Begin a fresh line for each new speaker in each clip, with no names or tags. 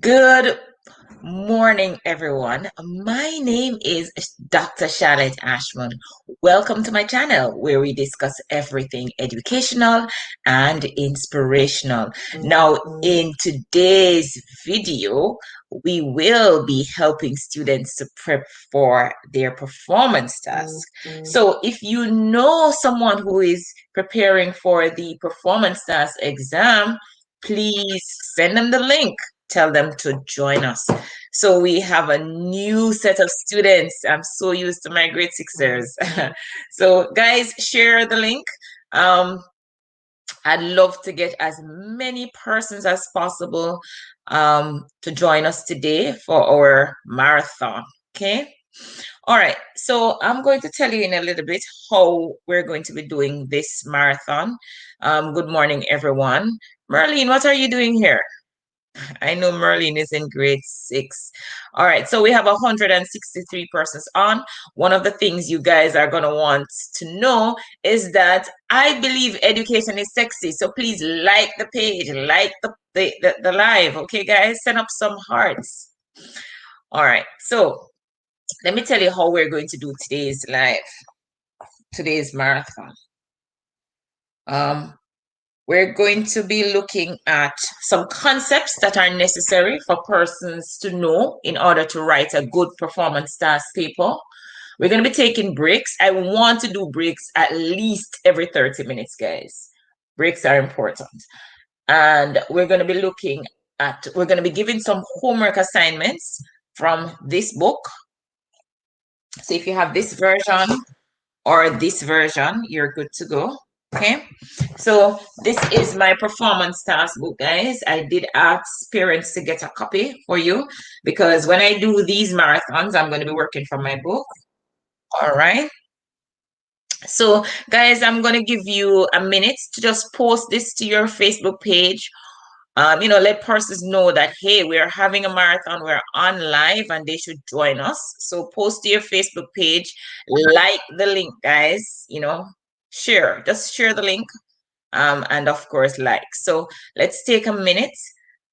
Good morning, everyone. My name is Dr. Charlotte Ashman. Welcome to my channel where we discuss everything educational and inspirational. Now, in today's video, we will be helping students to prep for their performance task. So, if you know someone who is preparing for the performance task exam, please send them the link. Tell them to join us. So we have a new set of students. I'm so used to my grade sixers. So guys, share the link. I'd love to get as many persons as possible to join us today for our marathon. Okay. All right. So I'm going to tell you in a little bit how we're going to be doing this marathon. Good morning, everyone. Merlene, what are you doing here? I know Merlin is in grade 6. All right, so we have 163 persons on. One of the things you guys are going to want to know is that I believe education is sexy. So please like the page, like the live. Okay, guys, send up some hearts. All right, so let me tell you how we're going to do today's marathon. We're going to be looking at some concepts that are necessary for persons to know in order to write a good performance task paper. We're going to be taking breaks. I want to do breaks at least every 30 minutes, guys. Breaks are important. And we're going to be we're going to be giving some homework assignments from this book. So if you have this version or this version, you're good to go. Okay, so this is my performance task book, guys. I did ask parents to get a copy for you because when I do these marathons, I'm going to be working from my book. All right. So, guys, I'm going to give you a minute to just post this to your Facebook page. Let persons know that, hey, we're having a marathon, we're on live, and they should join us. So post to your Facebook page, like the link, guys, just share the link, and of course, like. So let's take a minute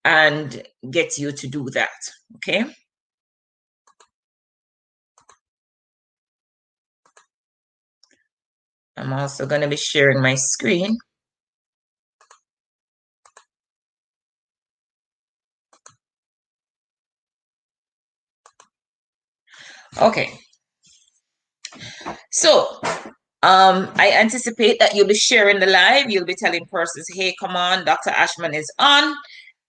and get you to do that, okay? I'm also going to be sharing my screen. Okay. So, I anticipate that you'll be sharing the live. You'll be telling persons, hey, come on, Dr. Ashman is on.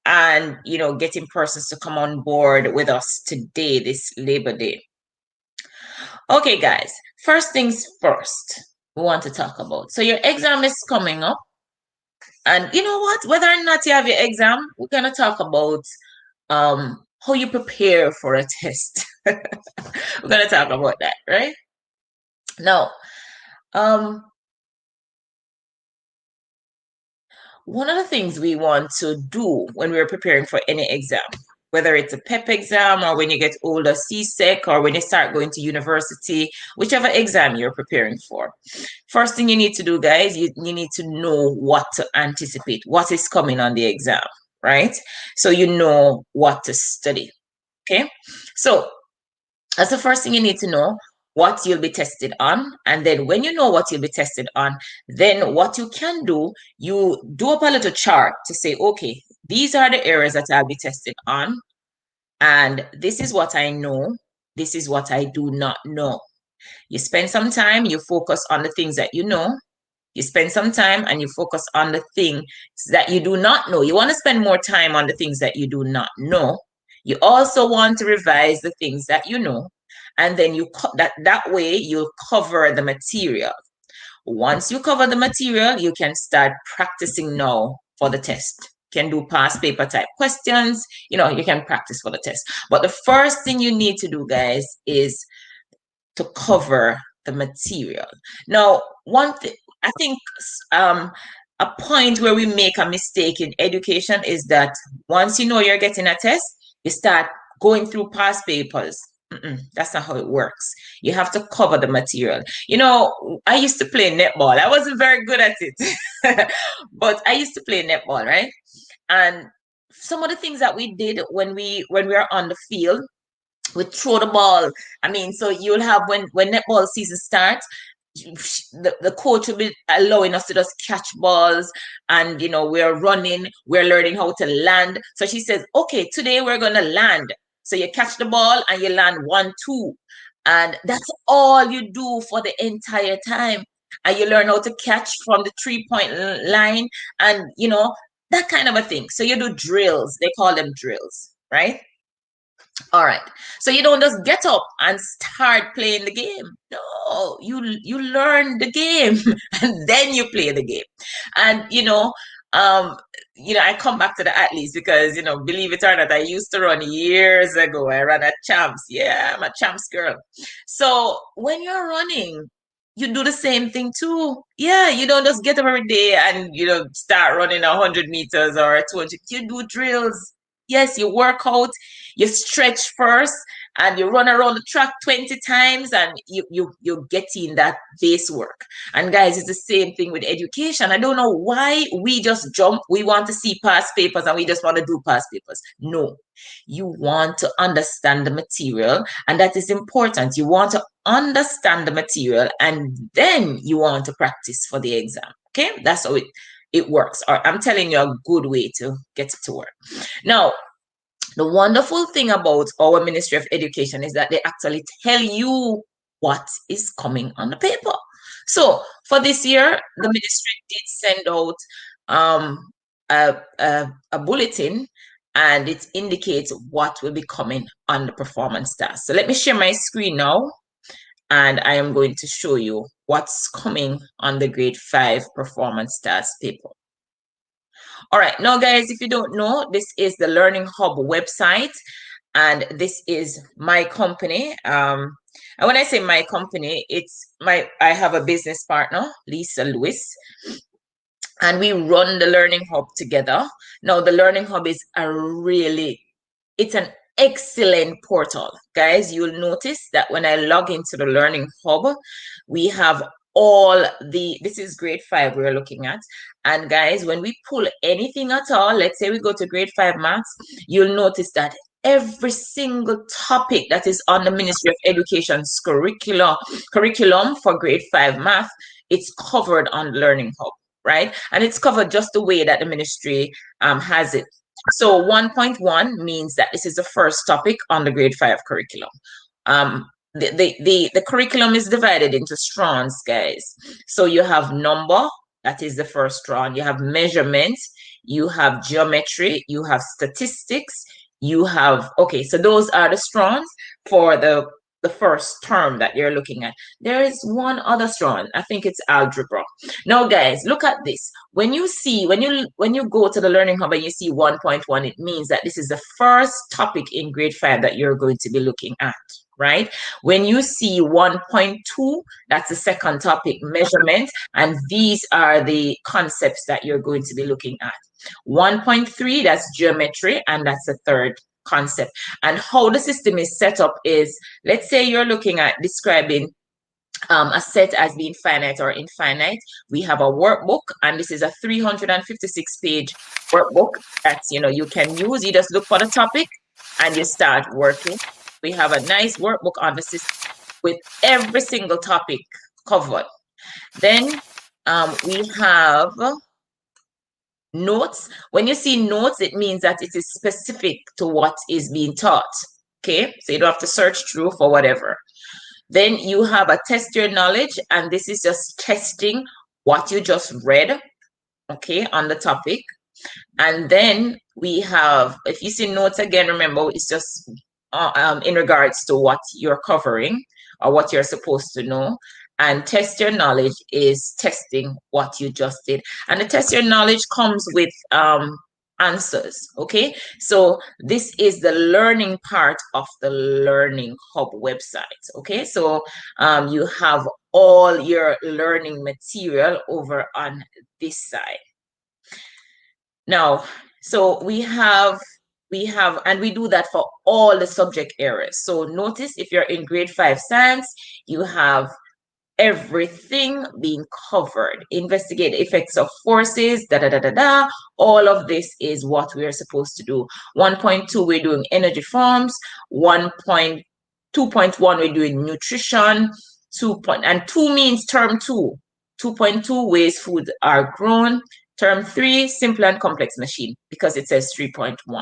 And, getting persons to come on board with us today, this Labor Day. Okay, guys, first things first, we want to talk about. So your exam is coming up. And you know what? Whether or not you have your exam, we're going to talk about how you prepare for a test. We're going to talk about that, right? Now, one of the things we want to do when we're preparing for any exam, whether it's a PEP exam or when you get older, CSEC, or when you start going to university, whichever exam you're preparing for. First thing you need to do, guys, you need to know what to anticipate, what is coming on the exam, right? So you know what to study, okay? So that's the first thing you need to know, what you'll be tested on. And then when you know what you'll be tested on, then what you can do, you do up a little chart to say, okay, these are the areas that I'll be tested on. And this is what I know. This is what I do not know. You spend some time, you focus on the things that you know. You spend some time and you focus on the things that you do not know. You want to spend more time on the things that you do not know. You also want to revise the things that you know. And then that way you'll cover the material. Once you cover the material, you can start practicing now for the test. You can do past paper type questions. You can practice for the test. But the first thing you need to do, guys, is to cover the material. Now, one thing, I think a point where we make a mistake in education is that once you know you're getting a test, you start going through past papers. That's not how it works. You have to cover the material. I used to play netball. I wasn't very good at it, but I used to play netball, right? And some of the things that we did when we are on the field, we throw the ball. I mean, so you'll have when netball season starts, the coach will be allowing us to just catch balls, and we're running, we're learning how to land. So she says, okay, today we're gonna land. So you catch the ball and you land 1-2, and that's all you do for the entire time. And you learn how to catch from the 3-point line, and that kind of a thing. So you do drills. They call them drills, right? All right. So you don't just get up and start playing the game. No, you learn the game and then you play the game. And I come back to the athletes because, believe it or not, I used to run years ago. I ran at Champs. Yeah, I'm a Champs girl. So when you're running, you do the same thing too. Yeah, you don't just get up every day and start running 100 meters or 200. You do drills. Yes, you work out, you stretch first, and you run around the track 20 times, and you're getting that base work. And guys, it's the same thing with education. I don't know why we just jump. We want to see past papers and we just want to do past papers. No, you want to understand the material, and that is important. You want to understand the material, and then you want to practice for the exam. Okay, that's how it works. Or I'm telling you a good way to get it to work. Now, the wonderful thing about our Ministry of Education is that they actually tell you what is coming on the paper. So for this year, the ministry did send out a bulletin, and it indicates what will be coming on the performance task. So let me share my screen now, and I am going to show you what's coming on the grade 5 performance task paper. All right, now guys, if you don't know, this is the Learning Hub website, and this is my company. And when I say my company, I have a business partner, Lisa Lewis, and we run the Learning Hub together. Now, the Learning Hub is it's an excellent portal. Guys, you'll notice that when I log into the Learning Hub, we have this is grade 5 we're looking at. And guys, when we pull anything at all, let's say we go to grade 5 maths, you'll notice that every single topic that is on the Ministry of Education's curriculum for grade 5 math, it's covered on the Learning Hub, right? And it's covered just the way that the ministry has it. So 1.1 means that this is the first topic on the grade 5 curriculum. The curriculum is divided into strands, guys. So you have number, that is the first strand. You have measurement, you have geometry, you have statistics, you have, okay, so those are the strands for the first term that you're looking at. There is one other strand. I think it's algebra. Now, guys, look at this. When you go to the Learning Hub and you see 1.1, it means that this is the first topic in grade 5 that you're going to be looking at, right? When you see 1.2, that's the second topic, measurement, and these are the concepts that you're going to be looking at. 1.3, that's geometry, and that's the third concept. And how the system is set up is, let's say you're looking at describing a set as being finite or infinite. We have a workbook, and this is a 356-page workbook that you can use. You just look for the topic and you start working. We have a nice workbook on the system with every single topic covered. Then we have notes. When you see notes, it means that it is specific to what is being taught. Okay, so you don't have to search through for whatever. Then you have a test your knowledge, and this is just testing what you just read, okay, on the topic. And then we have, if you see notes again, remember, it's just in regards to what you're covering or what you're supposed to know. And test your knowledge is testing what you just did. And the test your knowledge comes with answers, okay? So this is the learning part of the Learning Hub website, okay? So you have all your learning material over on this side. Now, so we have, and we do that for all the subject areas. So notice if you're in grade 5 science, you have everything being covered. Investigate the effects of forces, da da da da da. All of this is what we are supposed to do. 1.2, we're doing energy forms. 2.1, we're doing nutrition. 2 means term 2. 2.2, ways foods are grown. Term 3, simple and complex machine, because it says 3.1.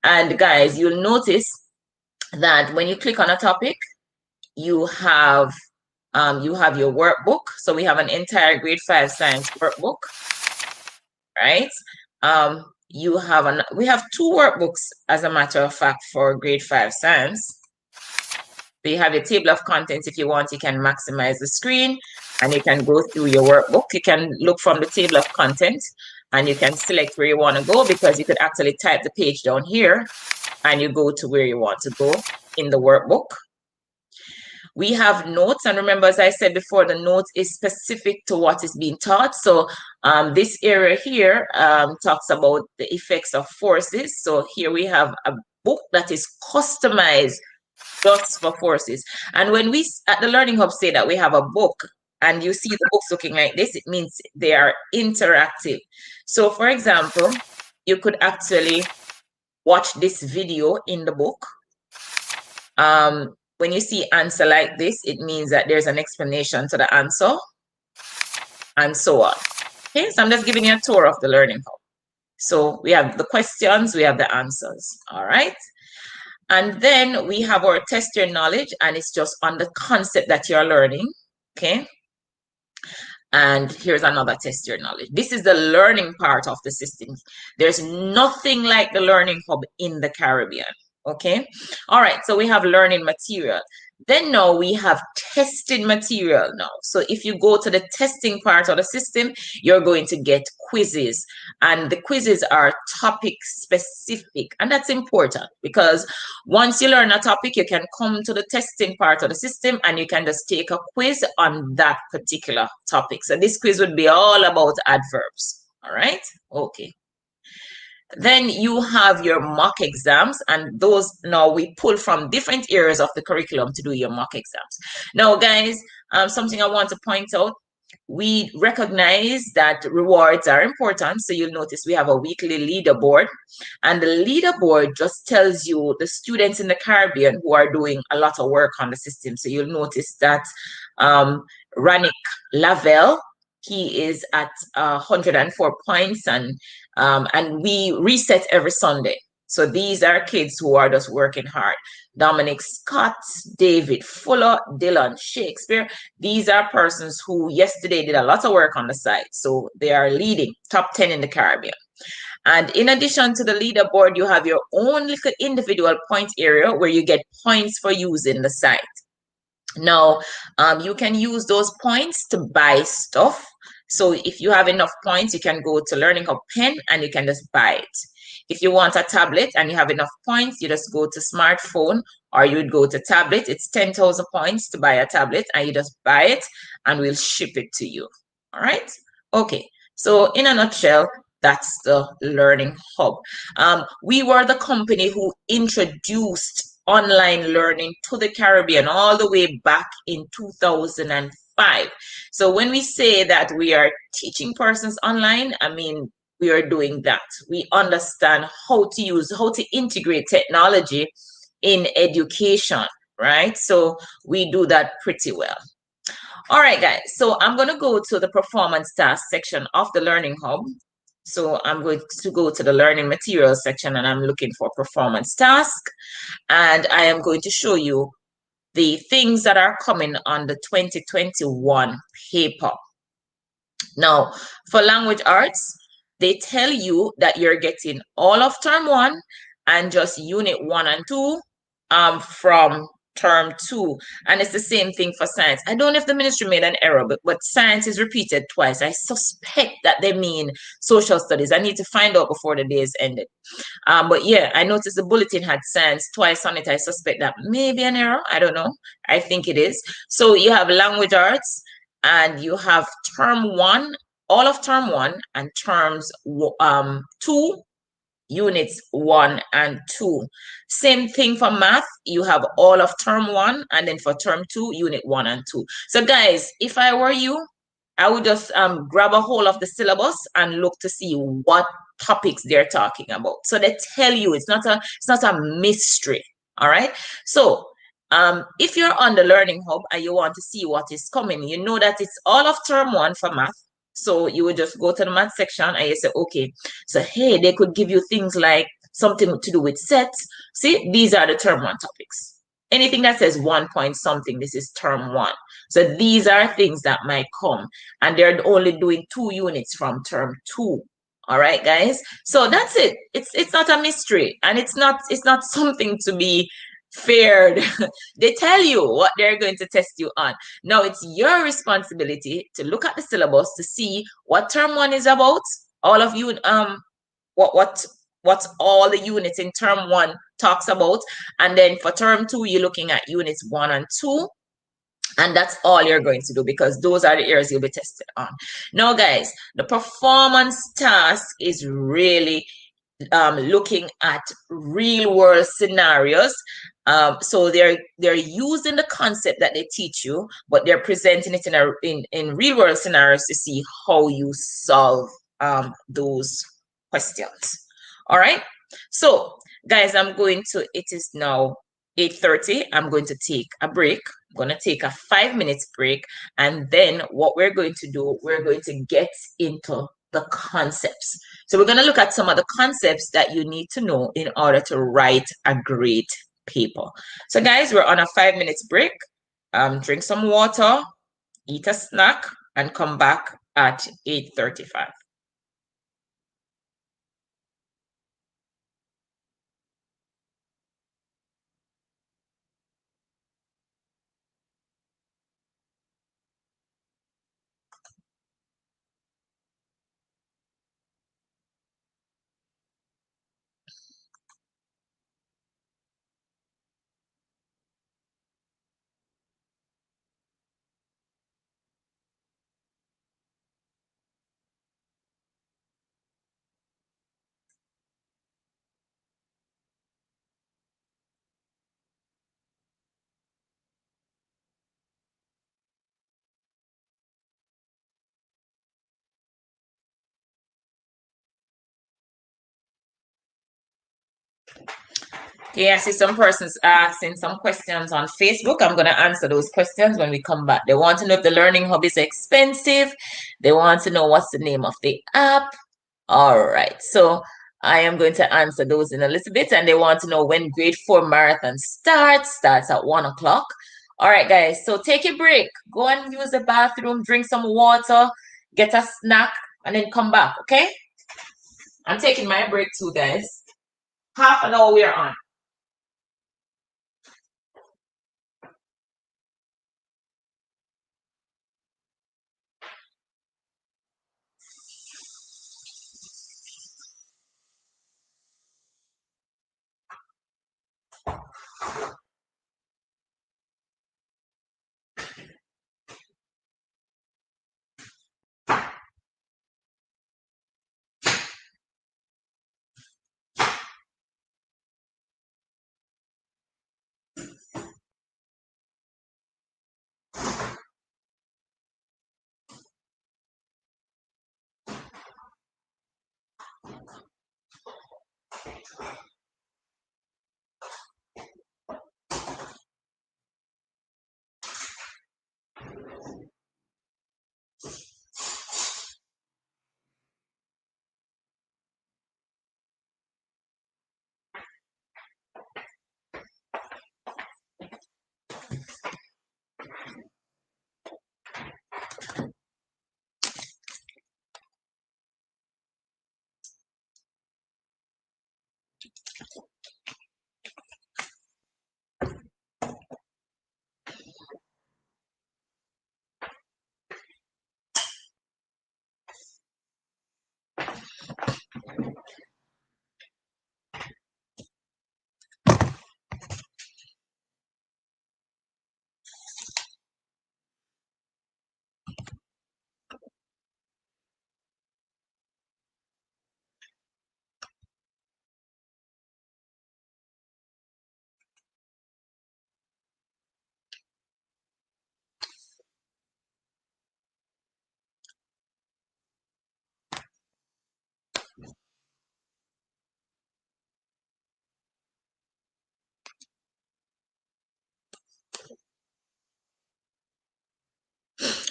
And guys, you'll notice that when you click on a topic, you have your workbook. So we have an entire grade 5 science workbook, right? We have 2 workbooks, as a matter of fact, for grade 5 science. So you have your table of contents. If you want, you can maximize the screen and you can go through your workbook. You can look from the table of contents and you can select where you want to go, because you could actually type the page down here and you go to where you want to go in the workbook. We have notes, and remember, as I said before, the notes is specific to what is being taught. So this area here talks about the effects of forces. So here we have a book that is customized just for forces. And when we at the Learning Hub say that we have a book and you see the books looking like this, it means they are interactive. So for example, you could actually watch this video in the book. When you see answer like this, it means that there's an explanation to the answer, and so on. Okay, so I'm just giving you a tour of the Learning Hub. So we have the questions, we have the answers, all right? And then we have our test your knowledge, and it's just on the concept that you're learning, okay? And here's another test your knowledge. This is the learning part of the system. There's nothing like the Learning Hub in the Caribbean. Okay, all right, so we have learning material. Then now we have testing material now. So if you go to the testing part of the system, you're going to get quizzes, and the quizzes are topic specific, and that's important because once you learn a topic, you can come to the testing part of the system and you can just take a quiz on that particular topic. So this quiz would be all about adverbs. All right, okay. Then you have your mock exams, and those now we pull from different areas of the curriculum to do your mock exams. Now, guys, something I want to point out, we recognize that rewards are important. So you'll notice we have a weekly leaderboard, and the leaderboard just tells you the students in the Caribbean who are doing a lot of work on the system. So you'll notice that Ranik Lavelle, he is at 104 points, and we reset every Sunday. So these are kids who are just working hard. Dominic Scott, David Fuller, Dylan Shakespeare. These are persons who yesterday did a lot of work on the site. So they are leading top 10 in the Caribbean. And in addition to the leaderboard, you have your own little individual point area where you get points for using the site. Now, you can use those points to buy stuff. So if you have enough points, you can go to Learning Hub Pen and you can just buy it. If you want a tablet and you have enough points, you just go to smartphone, or you would go to tablet. It's 10,000 points to buy a tablet, and you just buy it and we'll ship it to you. All right. Okay. So in a nutshell, that's the Learning Hub. We were the company who introduced online learning to the Caribbean all the way back in 2005. So when we say that we are teaching persons online, I mean, we are doing that. We understand how to integrate technology in education, right? So we do that pretty well. All right, guys. So I'm going to go to the performance task section of the Learning Hub. So I'm going to go to the learning materials section, and I'm looking for performance task. And I am going to show you the things that are coming on the 2021 paper. Now, for language arts, they tell you that you're getting all of term 1 and just unit 1 and 2 from term 2. And it's the same thing for science. I don't know if the ministry made an error, but science is repeated twice. I suspect that they mean social studies. I need to find out before the day is ended. But yeah, I noticed the bulletin had science twice on it. I suspect that may be an error. I don't know. I think it is. So you have language arts, and you have term 1, all of term 1, and terms 2 units 1 and 2. Same thing for math. You have all of term 1, and then for term 2, unit 1 and 2. So guys, if I were you, I would just grab a hold of the syllabus and look to see what topics they're talking about. So they tell you it's not a mystery. All right. So if you're on the Learning Hub and you want to see what is coming, you know that it's all of term 1 for math. So you would just go to the math section and you say, okay, so hey, they could give you things like something to do with sets. See, these are the term 1 topics. Anything that says 1 point something, this is term 1. So these are things that might come, and they're only doing 2 units from term 2. All right, guys. So that's it. It's not a mystery, and it's not something to be feared. They tell you what they're going to test you on. Now it's your responsibility to look at the syllabus to see what term 1 is about. All of you, what all the units in term 1 talks about, and then for term 2, you're looking at units 1 and 2. And that's all you're going to do, because those are the areas you'll be tested on. Now, guys, the performance task is really looking at real world scenarios. So they're using the concept that they teach you, but they're presenting it in real world scenarios to see how you solve those questions. All right. So, guys, it is now 8:30. I'm going to take a break. I'm going to take a 5 minutes break. And then what we're going to do, we're going to get into the concepts. So we're going to look at some of the concepts that you need to know in order to write a great paper. So guys, we're on a 5 minutes break. Drink some water, eat a snack, and come back at 8:35. Okay, I see some persons asking some questions on Facebook. I'm going to answer those questions when we come back. They want to know if the Learning Hub is expensive. They want to know what's the name of the app. All right, so I am going to answer those in a little bit. And they want to know when grade 4 marathon starts at 1 o'clock. All right, guys, so take a break. Go and use the bathroom, drink some water, get a snack, and then come back, okay? I'm taking my break too, guys. Half an hour we are on.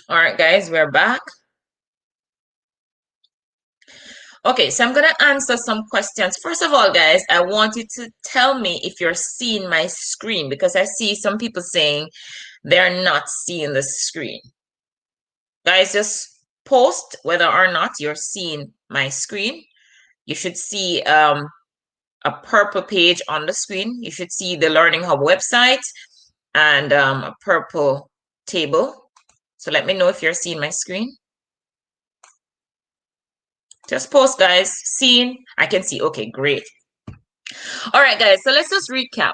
All right, guys, we're back. Okay, so I'm going to answer some questions. First of all, guys, I want you to tell me if you're seeing my screen because I see some people saying they're not seeing the screen. Guys, just post whether or not you're seeing my screen. You should see a purple page on the screen. You should see the Learning Hub website and a purple table. So let me know if you're seeing my screen. Just post, guys. Seeing, I can see. Okay, great. All right, guys, so let's just recap.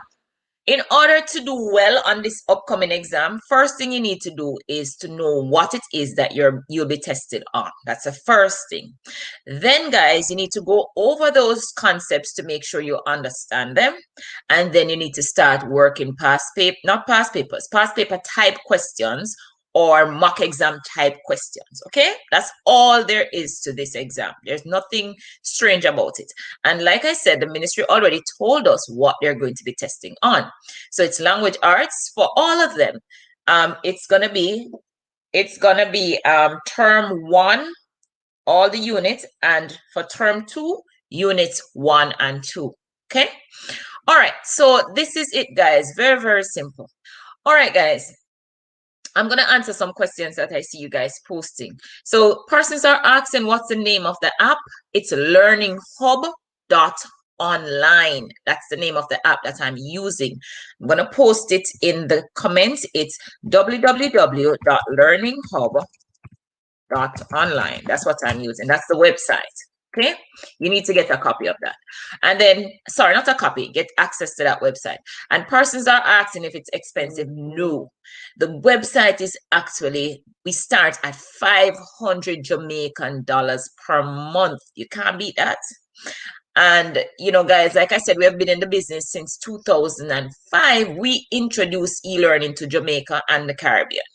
In order to do well on this upcoming exam, first thing you need to do is to know what it is that you'll be tested on. That's the first thing. Then, guys, you need to go over those concepts to make sure you understand them. And then you need to start working past paper type questions or mock exam type questions. Okay, that's all there is to this exam. There's nothing strange about it. And like I said, the ministry already told us what they're going to be testing on. So it's language arts for all of them. It's gonna be term 1, all the units, and for term 2, units 1 and 2. Okay. All right. So this is it, guys. Very, very simple. All right, guys. I'm going to answer some questions that I see you guys posting. So persons are asking what's the name of the app. It's learninghub.online. That's the name of the app that I'm using. I'm going to post it in the comments. It's www.learninghub.online. That's what I'm using. That's the website. Okay, you need to get a copy of that. And then, sorry, not a copy, get access to that website. And persons are asking if it's expensive. No, the website is actually, we start at 500 Jamaican dollars per month. You can't beat that. And, you know, guys, like I said, we have been in the business since 2005. We introduced e-learning to Jamaica and the Caribbean.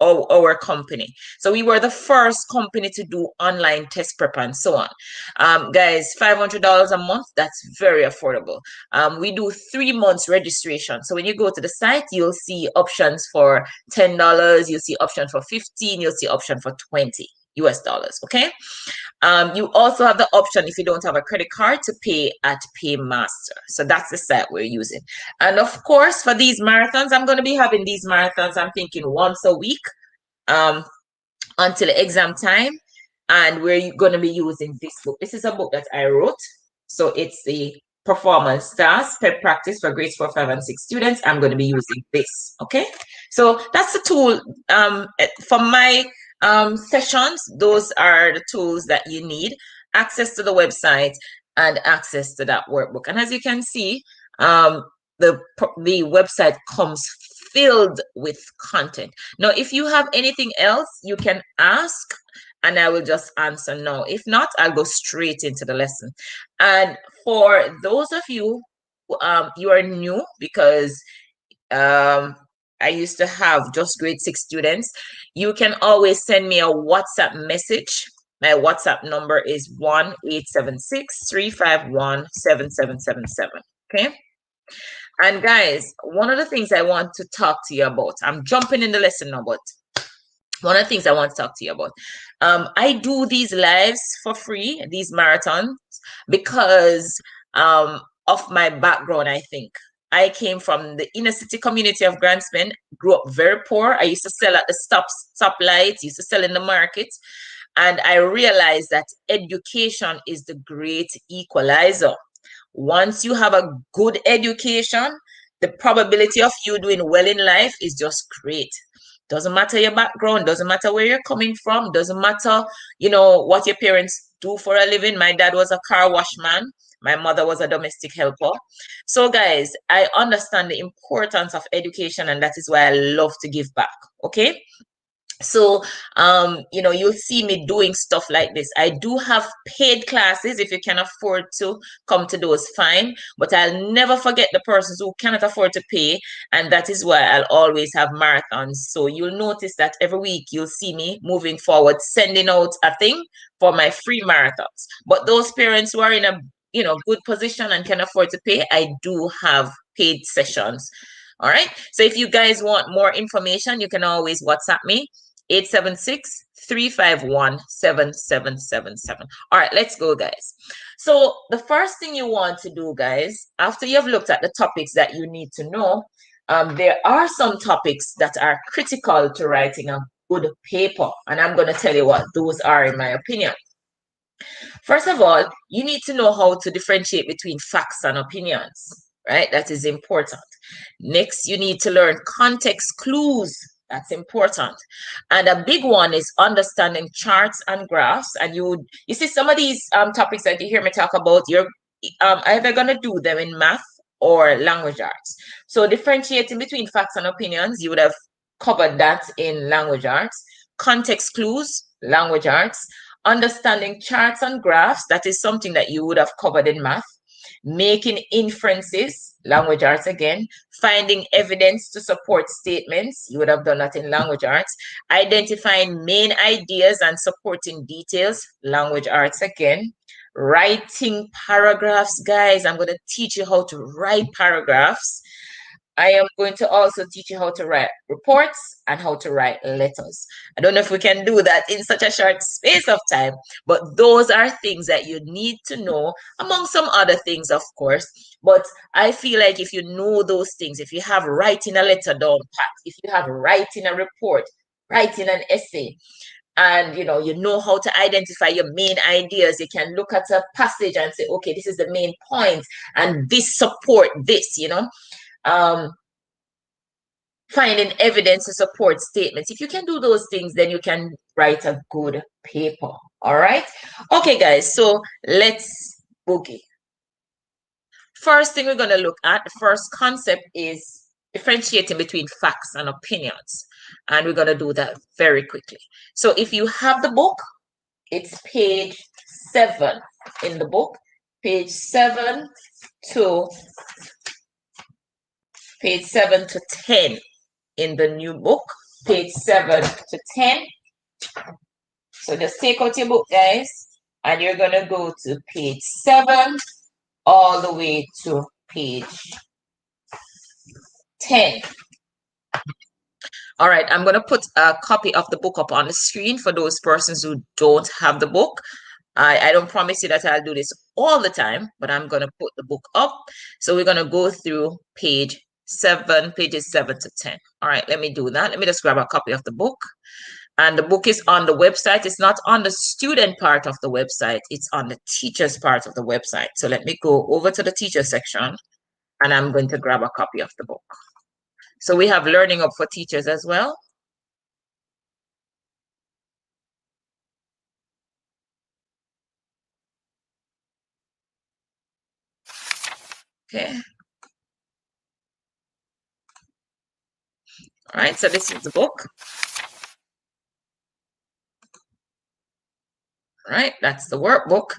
Our company. So we were the first company to do online test prep and so on. Guys, $500 a month, that's very affordable. We do 3 months registration. So when you go to the site, you'll see options for $10, you'll see option for 15, you'll see option for 20 US dollars. Okay. You also have the option, if you don't have a credit card, to pay at Paymaster. So that's the site we're using. And of course, for these marathons, I'm going to be having these marathons, I'm thinking once a week until exam time. And we're going to be using this book. This is a book that I wrote. So it's the Performance Task PEP Practice for grades 4, 5, and 6 students. I'm going to be using this. Okay. So that's the tool for my sessions. Those are the tools that you need: access to the website and access to that workbook. And as you can see, the website comes filled with content. Now, if you have anything else, you can ask and I will just answer no. If not, I'll go straight into the lesson. And for those of you you are new, because I used to have just grade 6 students, you can always send me a WhatsApp message. My WhatsApp number is 1-876-351-7777. Okay. And guys, one of the things I want to talk to you about, I'm jumping in the lesson now, but one of the things I want to talk to you about, I do these lives for free, these marathons, because of my background, I think. I came from the inner city community of Grantspen, grew up very poor. I used to sell at the stoplights, used to sell in the market. And I realized that education is the great equalizer. Once you have a good education, the probability of you doing well in life is just great. Doesn't matter your background, doesn't matter where you're coming from, doesn't matter, you know, what your parents do for a living. My dad was a car wash man. My mother was a domestic helper. So guys, I understand the importance of education, and that is why I love to give back. Okay. So, you know, you'll see me doing stuff like this. I do have paid classes. If you can afford to come to those, fine. But I'll never forget the persons who cannot afford to pay. And that is why I'll always have marathons. So you'll notice that every week you'll see me moving forward, sending out a thing for my free marathons. But those parents who are in a, you know, good position and can afford to pay, I do have paid sessions. All right. So if you guys want more information, you can always WhatsApp me. 876-351-7777. All right, let's go, guys. So the first thing you want to do, guys, after you've looked at the topics that you need to know, there are some topics that are critical to writing a good paper, and I'm going to tell you what those are in my opinion. First of all, you need to know how to differentiate between facts and opinions, right? That is important. Next, you need to learn context clues. That's important. And a big one is understanding charts and graphs. And you see some of these topics that you hear me talk about, you're either going to do them in math or language arts. So differentiating between facts and opinions, you would have covered that in language arts. Context clues, language arts. Understanding charts and graphs, that is something that you would have covered in math. Making inferences, language arts again. Finding evidence to support statements, you would have done that in language arts. Identifying main ideas and supporting details, language arts again. Writing paragraphs, guys. I'm going to teach you how to write paragraphs. I am going to also teach you how to write reports and how to write letters. I don't know if we can do that in such a short space of time, but those are things that you need to know, among some other things, of course. But I feel like if you know those things, if you have writing a letter down pat, if you have writing a report, writing an essay, and you know how to identify your main ideas, you can look at a passage and say, okay, this is the main point, and this support this, finding evidence to support statements. If you can do those things, then you can write a good paper. All right. Okay, guys. So let's boogie. First thing we're going to look at, the first concept is differentiating between facts and opinions. And we're going to do that very quickly. So if you have the book, it's page 7 in the book, page 7 to 10 in the new book, page 7 to 10. So just take out your book, guys, and you're going to go to page 7 all the way to page 10. All right, I'm going to put a copy of the book up on the screen for those persons who don't have the book. I don't promise you that I'll do this all the time, but I'm going to put the book up. So we're going to go through pages 7 to 10. All right, let me do that. Let me just grab a copy of the book. And the book is on the website. It's not on the student part of the website. It's on the teacher's part of the website. So let me go over to the teacher section, and I'm going to grab a copy of the book. So we have Learning Up for Teachers as well. Okay. All right, so this is the book. All right, that's the workbook.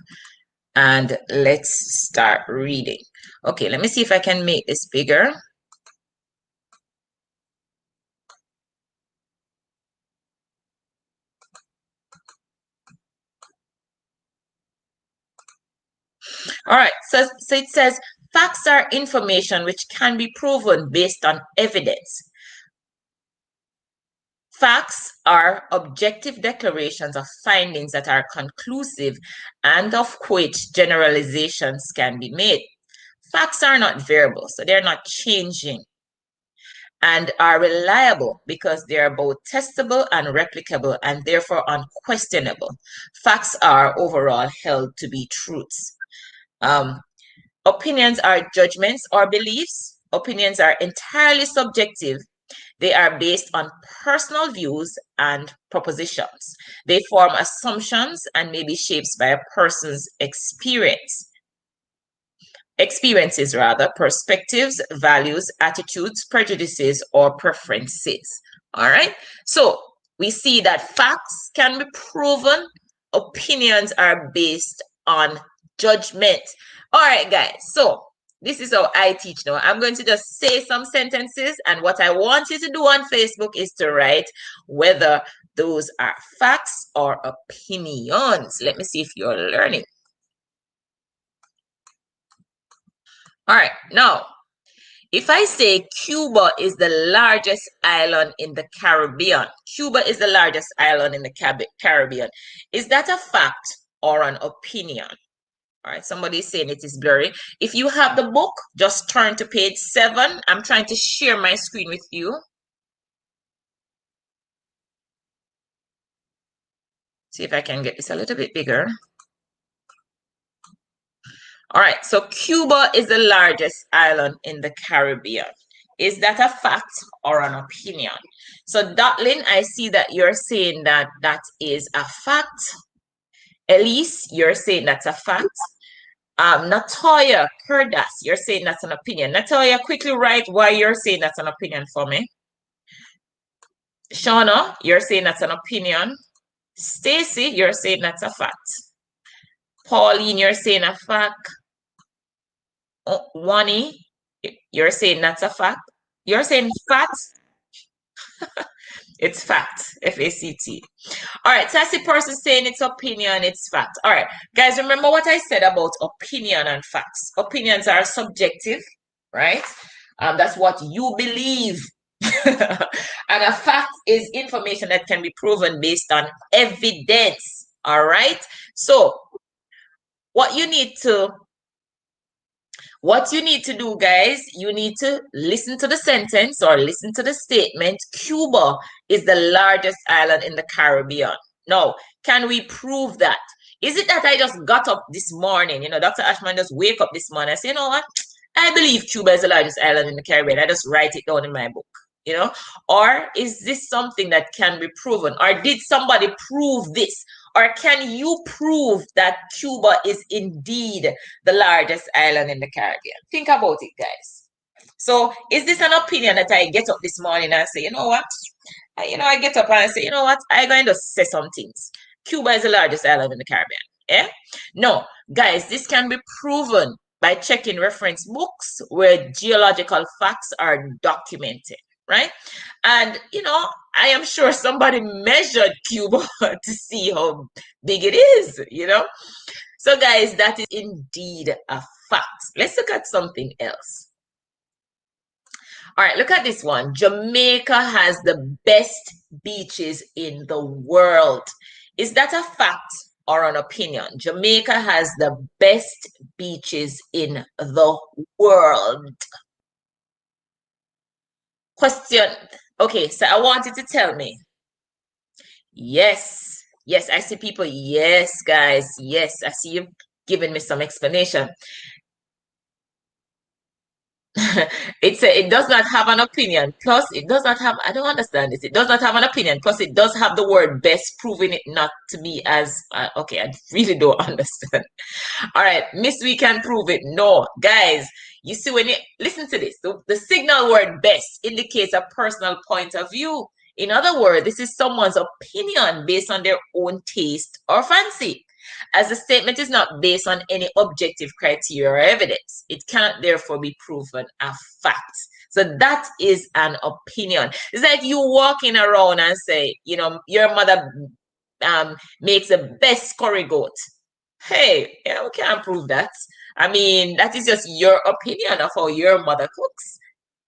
And let's start reading. Okay, let me see if I can make this bigger. All right, so it says, facts are information which can be proven based on evidence. Facts are objective declarations of findings that are conclusive and of which generalizations can be made. Facts are not variable, so they're not changing, and are reliable because they are both testable and replicable and therefore unquestionable. Facts are overall held to be truths. Opinions are judgments or beliefs. Opinions are entirely subjective. They are based on personal views and propositions. They form assumptions and may be shaped by a person's experiences, perspectives, values, attitudes, prejudices, or preferences. All right. So we see that facts can be proven. Opinions are based on judgment. All right, guys. So this is how I teach now. I'm going to just say some sentences, and what I want you to do on Facebook is to write whether those are facts or opinions. Let me see if you're learning. All right, now, If I say Cuba is the largest island in the Caribbean, Cuba is the largest island in the Caribbean, is that a fact or an opinion? All right, somebody's saying it is blurry. If you have the book, just turn to page 7. I'm trying to share my screen with you. See if I can get this a little bit bigger. All right, so Cuba is the largest island in the Caribbean. Is that a fact or an opinion? So, Dotlin, I see that you're saying that that is a fact. Elise, you're saying that's a fact. Natoya Kurdas, you're saying that's an opinion. Natoya, quickly write why you're saying that's an opinion for me. Shauna, you're saying that's an opinion. Stacy, you're saying that's a fact. Pauline, you're saying a fact. Wani, you're saying that's a fact. You're saying fact. It's fact. F-A-C-T. All right. Sassy person saying it's opinion. It's fact. All right. Guys, remember what I said about opinion and facts. Opinions are subjective, right? That's what you believe. And a fact is information that can be proven based on evidence. All right. So what you need to do, guys, you need to listen to the sentence or listen to the statement. Cuba is the largest island in the Caribbean. Now, can we prove that? Is it that I just got up this morning? Dr. Ashman just wake up this morning and say, you know what? I believe Cuba is the largest island in the Caribbean. I just write it down in my book, Or is this something that can be proven? Or did somebody prove this? Or can you prove that Cuba is indeed the largest island in the Caribbean? Think about it, guys. So is this an opinion that I get up this morning and say, you know what? I get up and I say, you know what? I'm going to say some things. Cuba is the largest island in the Caribbean. Yeah? No, guys, this can be proven by checking reference books where geological facts are documented, right? And, I am sure somebody measured Cuba to see how big it is, So, guys, that is indeed a fact. Let's look at something else. All right, look at this one. Jamaica has the best beaches in the world. Is that a fact or an opinion? Jamaica has the best beaches in the world. Question. Okay, so I want you to tell me. Yes. Yes, I see people. Yes, guys. Yes, I see you giving me some explanation. It does not have an opinion. Plus, it does not have, I don't understand this. It does not have an opinion. Plus, it does have the word best, proving it not to be as, okay, I really don't understand. All right, Miss, we can prove it. No, guys, you see, when you listen to this, the signal word best indicates a personal point of view. In other words, this is someone's opinion based on their own taste or fancy. As the statement is not based on any objective criteria or evidence, it cannot therefore be proven a fact. So that is an opinion. It's like you walking around and say, your mother makes the best curry goat. Hey, we can't prove that. I mean, that is just your opinion of how your mother cooks.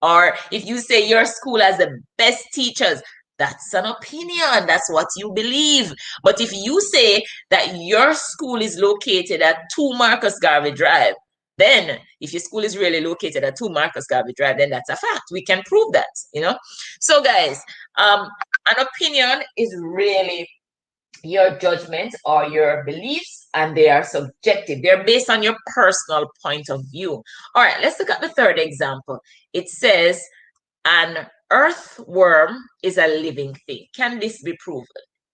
Or if you say your school has the best teachers, that's an opinion. That's what you believe. But if you say that your school is located at 2 Marcus Garvey Drive, then if your school is really located at 2 Marcus Garvey Drive, then that's a fact. We can prove that, So, guys, an opinion is really your judgment or your beliefs, and they are subjective. They're based on your personal point of view. All right, let's look at the third example. It says, an earthworm is a living thing. Can this be proven?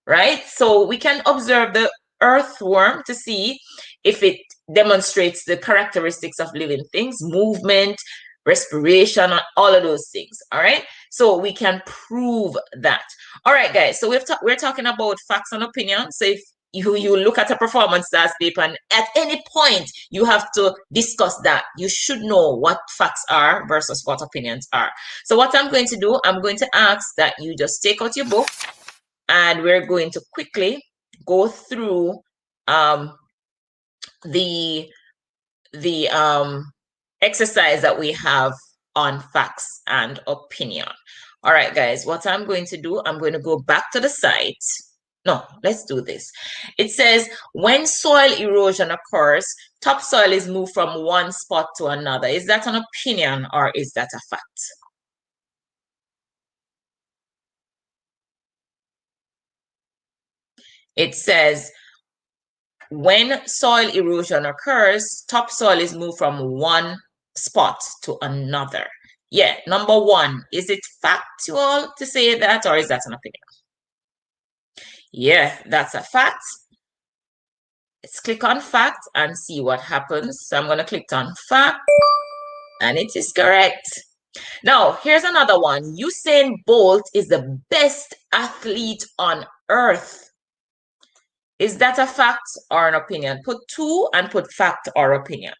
Right? So we can observe the earthworm to see if it demonstrates the characteristics of living things, movement, respiration, all of those things. All right. So we can prove that. All right, guys. So we're talking about facts and opinions. So if you look at a performance stats paper and at any point you have to discuss that, you should know what facts are versus what opinions are. So what I'm going to do, I'm going to ask that you just take out your book and we're going to quickly go through the exercise that we have on facts and opinion. All right, guys, what I'm going to do, I'm going to go back to the site. No, let's do this. It says when soil erosion occurs, topsoil is moved from one spot to another. Is that an opinion or is that a fact? It says when soil erosion occurs, topsoil is moved from one spot to another. Yeah, number one, is it factual to say that or is that an opinion? Yeah, that's a fact. Let's click on fact and see what happens. So I'm going to click on fact and it is correct. Now, here's another one. Usain Bolt is the best athlete on earth. Is that a fact or an opinion? Put two and put fact or opinion.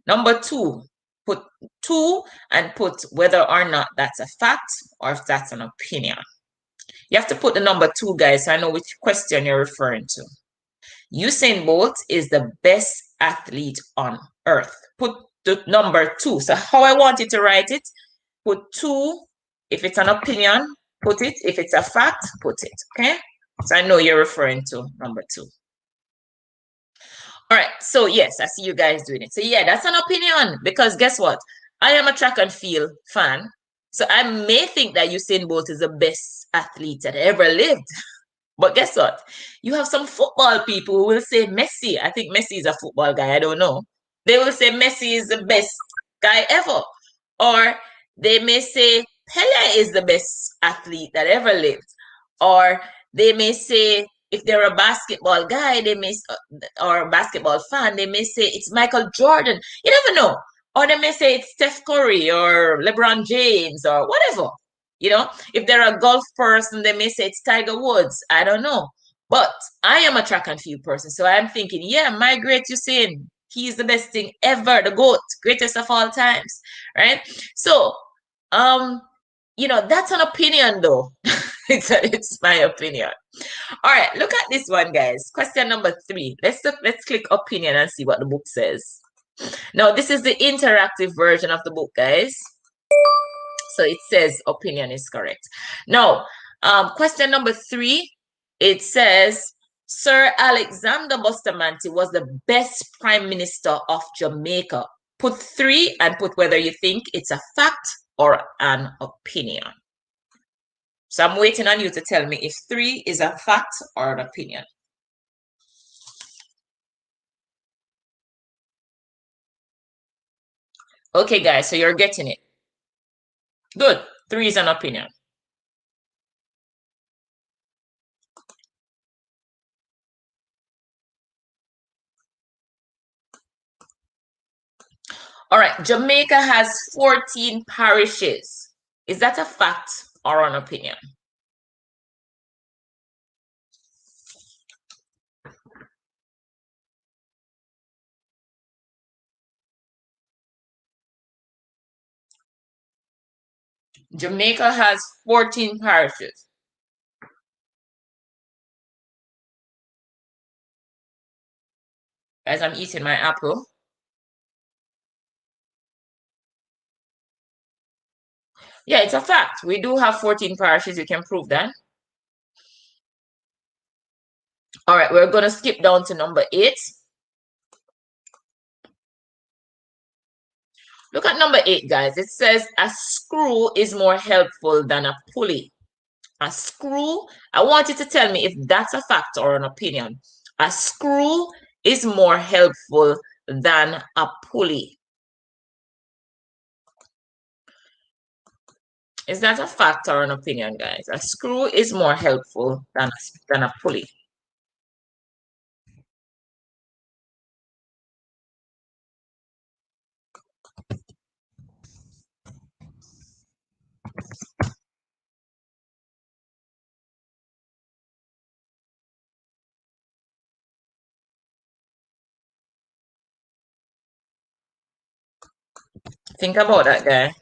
Number two, put two and put whether or not that's a fact or if that's an opinion. You have to put the number two, guys, so I know which question you're referring to. Usain Bolt is the best athlete on earth. Put the number two. So how I want you to write it, put two. If it's an opinion, put it. If it's a fact, put it. Okay? So I know you're referring to number two. All right. So yes, I see you guys doing it. So yeah, that's an opinion because guess what? I am a track and field fan. So I may think that Usain Bolt is the best athlete that ever lived. But guess what? You have some football people who will say Messi. I think Messi is a football guy. I don't know. They will say Messi is the best guy ever. Or they may say Pele is the best athlete that ever lived. Or they may say, if they're a basketball guy, they may, or a basketball fan, they may say it's Michael Jordan. You never know. Or they may say it's Steph Curry or LeBron James or whatever. You know, if they're a golf person, they may say it's Tiger Woods. I don't know. But I am a track and field person. So I'm thinking, yeah, my great Usain, he's the best thing ever, the GOAT, greatest of all times. Right? So, you know, that's an opinion though. it's my opinion. All right, look at this one, guys. Question number 3. Let's click opinion and see what the book says. Now, this is the interactive version of the book, guys. So it says opinion is correct. Now, question number 3, it says, Sir Alexander Bustamante was the best prime minister of Jamaica. Put 3 and put whether you think it's a fact or an opinion. So I'm waiting on you to tell me if 3 is a fact or an opinion. Okay, guys, so you're getting it. Good. 3 is an opinion. All right, Jamaica has 14 parishes. Is that a fact or an opinion? Jamaica has 14 parishes. As I'm eating my apple. Yeah, it's a fact. We do have 14 parishes. You can prove that. All right, we're going to skip down to number 8. Look at number 8, guys. It says a screw is more helpful than a pulley. A screw, I want you to tell me if that's a fact or an opinion. A screw is more helpful than a pulley. Is that a fact or an opinion, guys? A screw is more helpful than a pulley. Think about that, guy.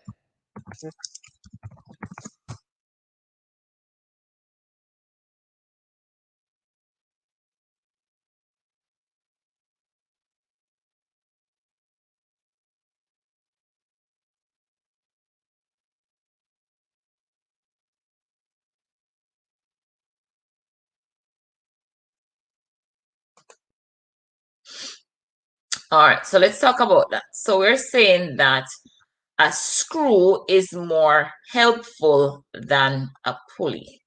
All right, so let's talk about that. So we're saying that a screw is more helpful than a pulley.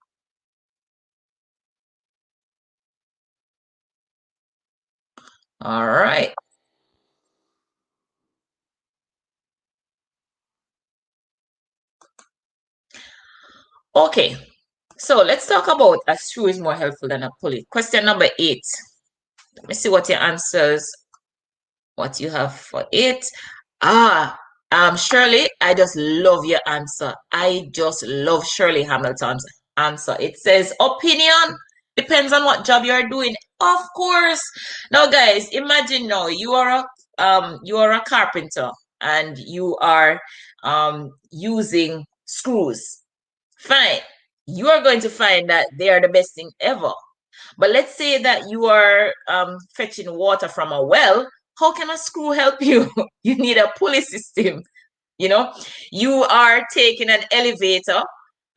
All right. Okay, so let's talk about a screw is more helpful than a pulley. Question number 8. Let me see what your answers, what you have for it. Ah, Shirley, I just love your answer. I just love Shirley Hamilton's answer. It says opinion depends on what job you're doing. Of course. Now, guys, imagine now you are a carpenter and you are using screws. Fine. You are going to find that they are the best thing ever. But let's say that you are fetching water from a well. How can a screw help you? You need a pulley system. You know, you are taking an elevator.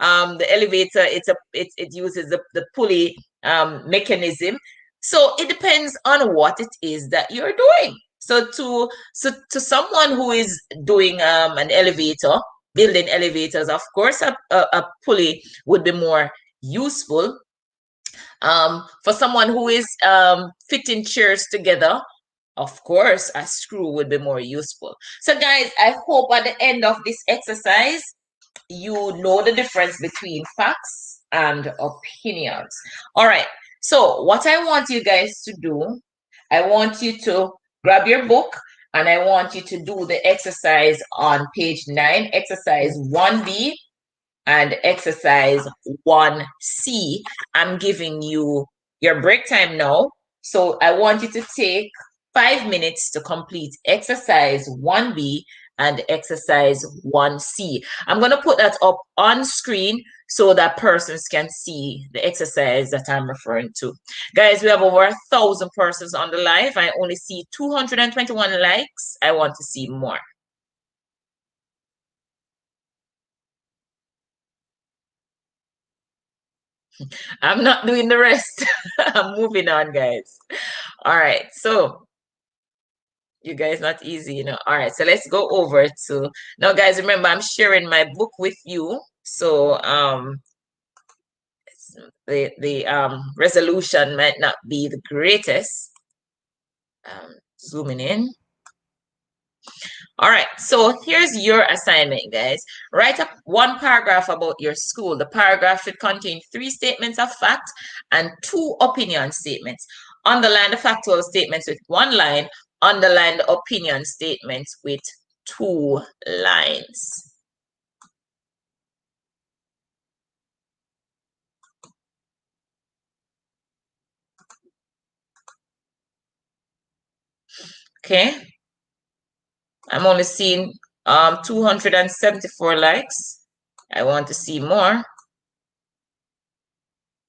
The elevator, it uses the pulley mechanism. So it depends on what it is that you're doing. So to someone who is doing an elevator, building elevators, of course, a pulley would be more useful. For someone who is fitting chairs together, of course, a screw would be more useful. So, guys, I hope at the end of this exercise, you know the difference between facts and opinions. All right. So, what I want you guys to do, I want you to grab your book and I want you to do the exercise on page 9, exercise 1B and exercise 1C. I'm giving you your break time now. So I want you to take 5 minutes to complete exercise 1B and exercise 1C. I'm going to put that up on screen so that persons can see the exercise that I'm referring to. Guys, we have over 1,000 persons on the live. I only see 221 likes. I want to see more. I'm not doing the rest. I'm moving on, guys. All right. So you guys not easy, you know. All right. So let's go over to now, guys. Remember, I'm sharing my book with you. So the resolution might not be the greatest. Zooming in. All right, so here's your assignment, guys. Write up one paragraph about your school. The paragraph should contain 3 statements of fact and 2 opinion statements. Underline the factual statements with 1 line. Underline the opinion statements with 2 lines. Okay, I'm only seeing 274 likes. I want to see more.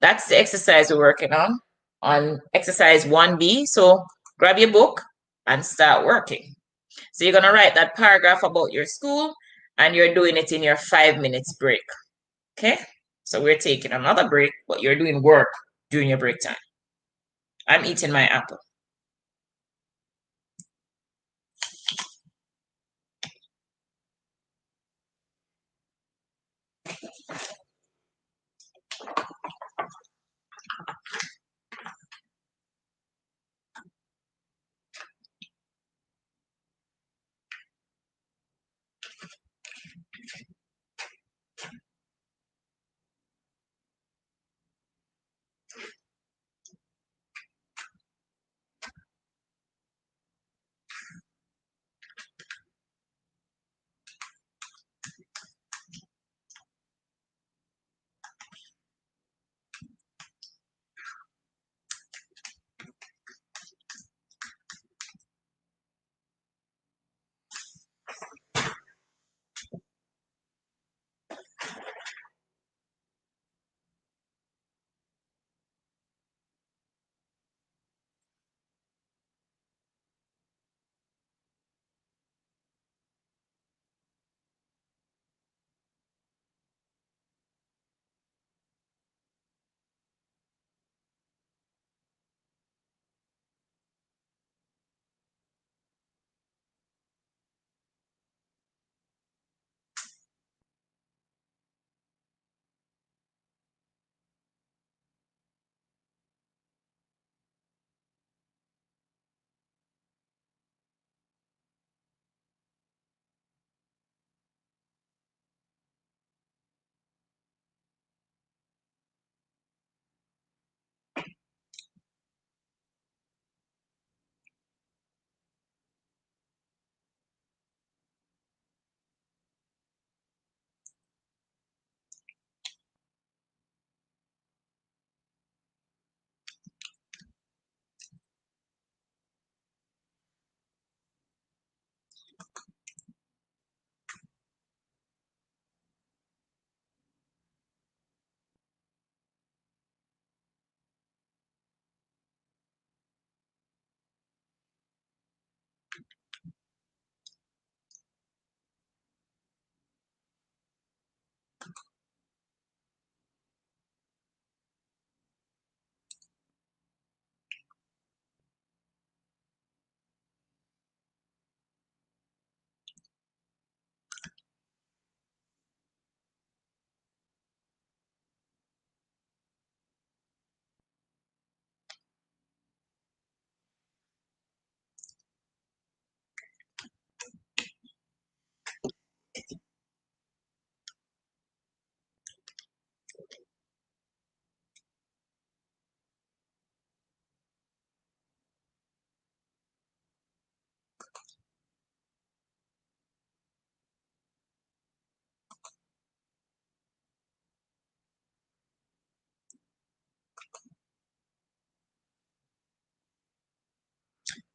That's the exercise we're working on exercise 1B. So grab your book and start working. So you're going to write that paragraph about your school and you're doing it in your 5 minutes break. Okay? So we're taking another break, but you're doing work during your break time. I'm eating my apple.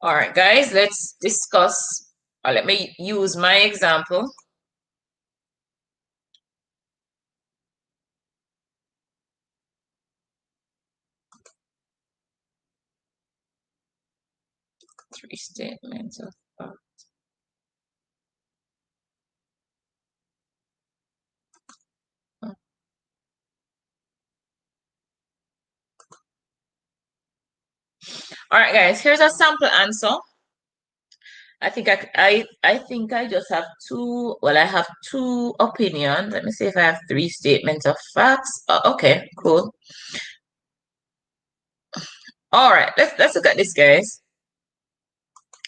All right, guys, let's discuss. Let me use my example. Three statements of fact. All right, guys, here's a sample answer. I think I just have two. Well, I have two opinions. Let me see if I have three statements of facts. Okay, cool. All right, let's look at this, guys.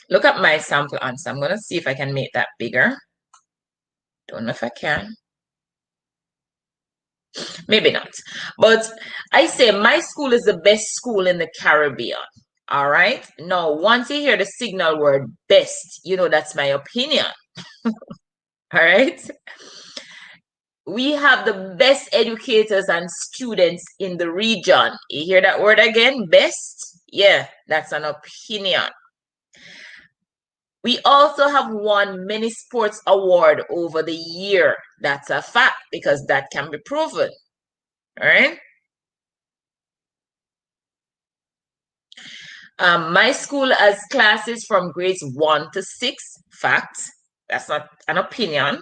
Look at my sample answer. I'm gonna see if I can make that bigger. Don't know if I can. Maybe not. But I say my school is the best school in the Caribbean. All right. Now, once you hear the signal word best, you know that's my opinion. All right. We have the best educators and students in the region. You hear that word again? Best? Yeah, that's an opinion. We also have won many sports award over the year. That's a fact because that can be proven. All right. My school has classes from grades 1 to 6. Fact. That's not an opinion.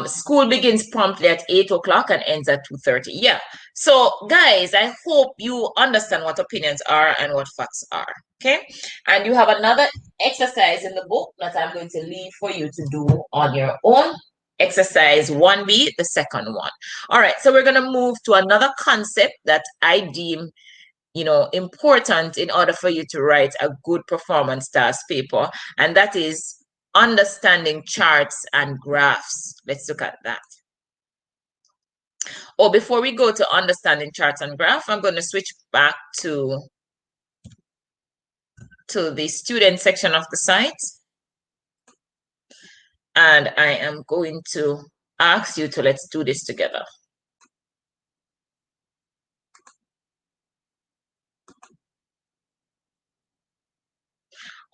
School begins promptly at 8 o'clock and ends at 2:30. Yeah. So, guys, I hope you understand what opinions are and what facts are. Okay. And you have another exercise in the book that I'm going to leave for you to do on your own. Exercise 1B, the second one. All right. So, we're going to move to another concept that I deem important in order for you to write a good performance task paper, and that is understanding charts and graphs. Let's look at that. Oh, before we go to understanding charts and graph, I'm going to switch back to the student section of the site, and I am going to ask you to let's do this together.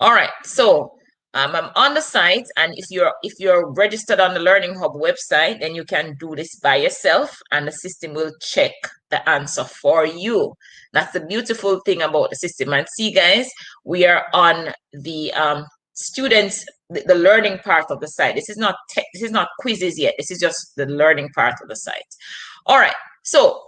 All right, so I'm on the site, and if you're registered on the Learning Hub website, then you can do this by yourself, and the system will check the answer for you. That's the beautiful thing about the system. And see, guys, we are on the students, the learning part of the site. This is not quizzes yet. This is just the learning part of the site. All right, so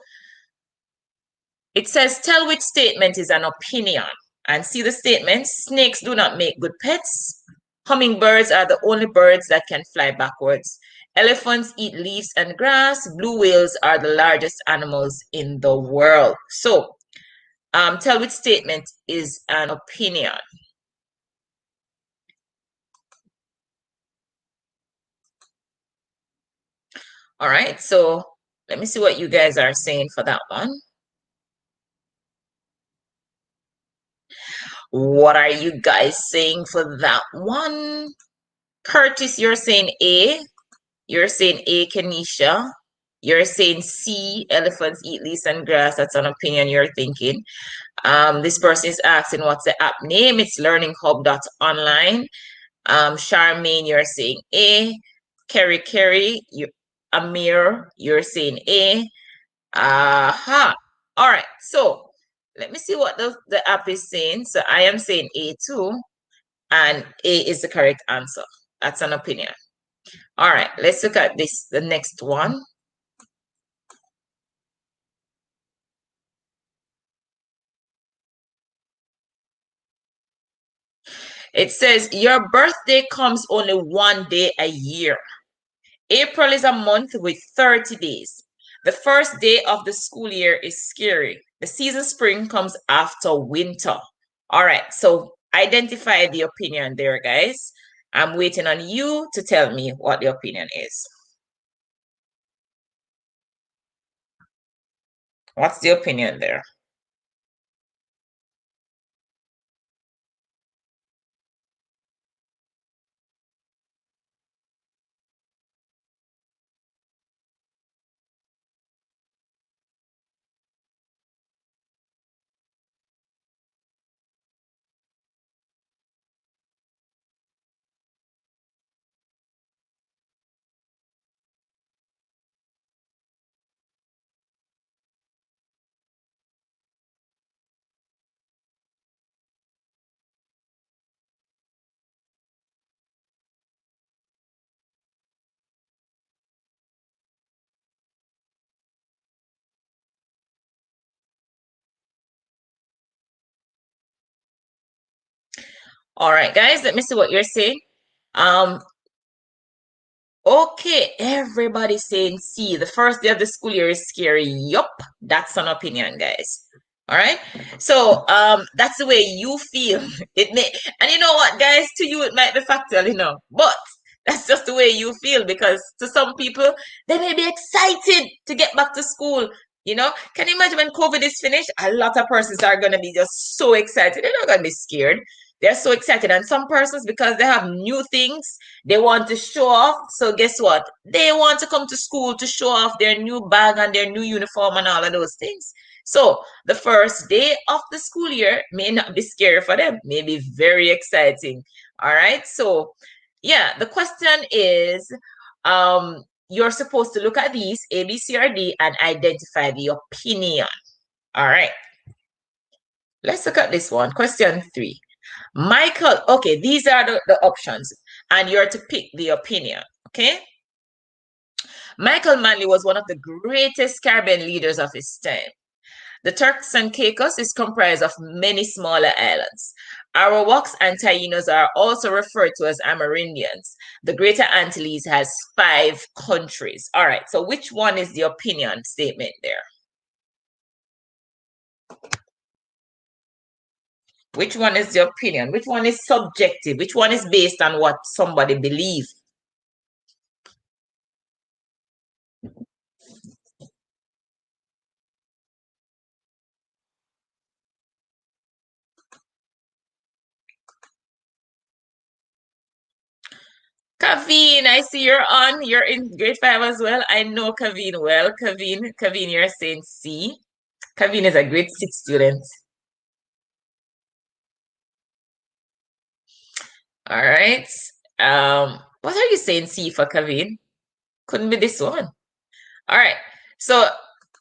it says, tell which statement is an opinion. And see the statement, snakes do not make good pets. Hummingbirds are the only birds that can fly backwards. Elephants eat leaves and grass. Blue whales are the largest animals in the world. So, tell which statement is an opinion. All right, so let me see what you guys are saying for that one. What are you guys saying for that one? Curtis, you're saying A. You're saying A, Kenisha. You're saying C, elephants eat leaves and grass. That's an opinion you're thinking. This person is asking what's the app name. It's learninghub.online. Charmaine, you're saying A. Kerry, Amir, you're saying A. Aha. All right. So let me see what the app is saying. So I am saying A too. And A is the correct answer. That's an opinion. All right. Let's look at this, the next one. It says, your birthday comes only one day a year. April is a month with 30 days. The first day of the school year is scary. The season spring comes after winter. All right, so identify the opinion there, guys. I'm waiting on you to tell me what the opinion is. What's the opinion there? All right, guys, let me see what you're saying. Um, Okay, everybody's saying C. The first day of the school year is scary. Yup, that's an opinion, guys. All right. So that's the way you feel. It may, and you know what, guys, to you it might be factual, but that's just the way you feel because to some people they may be excited to get back to school. Can you imagine when COVID is finished? A lot of persons are gonna be just so excited. They're not gonna be scared. They're so excited. And some persons, because they have new things, they want to show off. So guess what? They want to come to school to show off their new bag and their new uniform and all of those things. So the first day of the school year may not be scary for them, may be very exciting. All right. So yeah, the question is you're supposed to look at these A, B, C, or D and identify the opinion. All right. Let's look at this one. Question 3. Michael, okay, these are the options, and you're to pick the opinion, okay? Michael Manley was one of the greatest Caribbean leaders of his time. The Turks and Caicos is comprised of many smaller islands. Arawaks and Tainos are also referred to as Amerindians. The Greater Antilles has 5 countries. All right, so which one is the opinion statement there? Which one is the opinion? Which one is subjective? Which one is based on what somebody believes? Kaveen, I see you're on. You're in grade 5 as well. I know Kaveen well. Kaveen, you're saying C. Kaveen is a grade 6 student. All right. What are you saying C for Kaveen? Couldn't be this one. All right. So,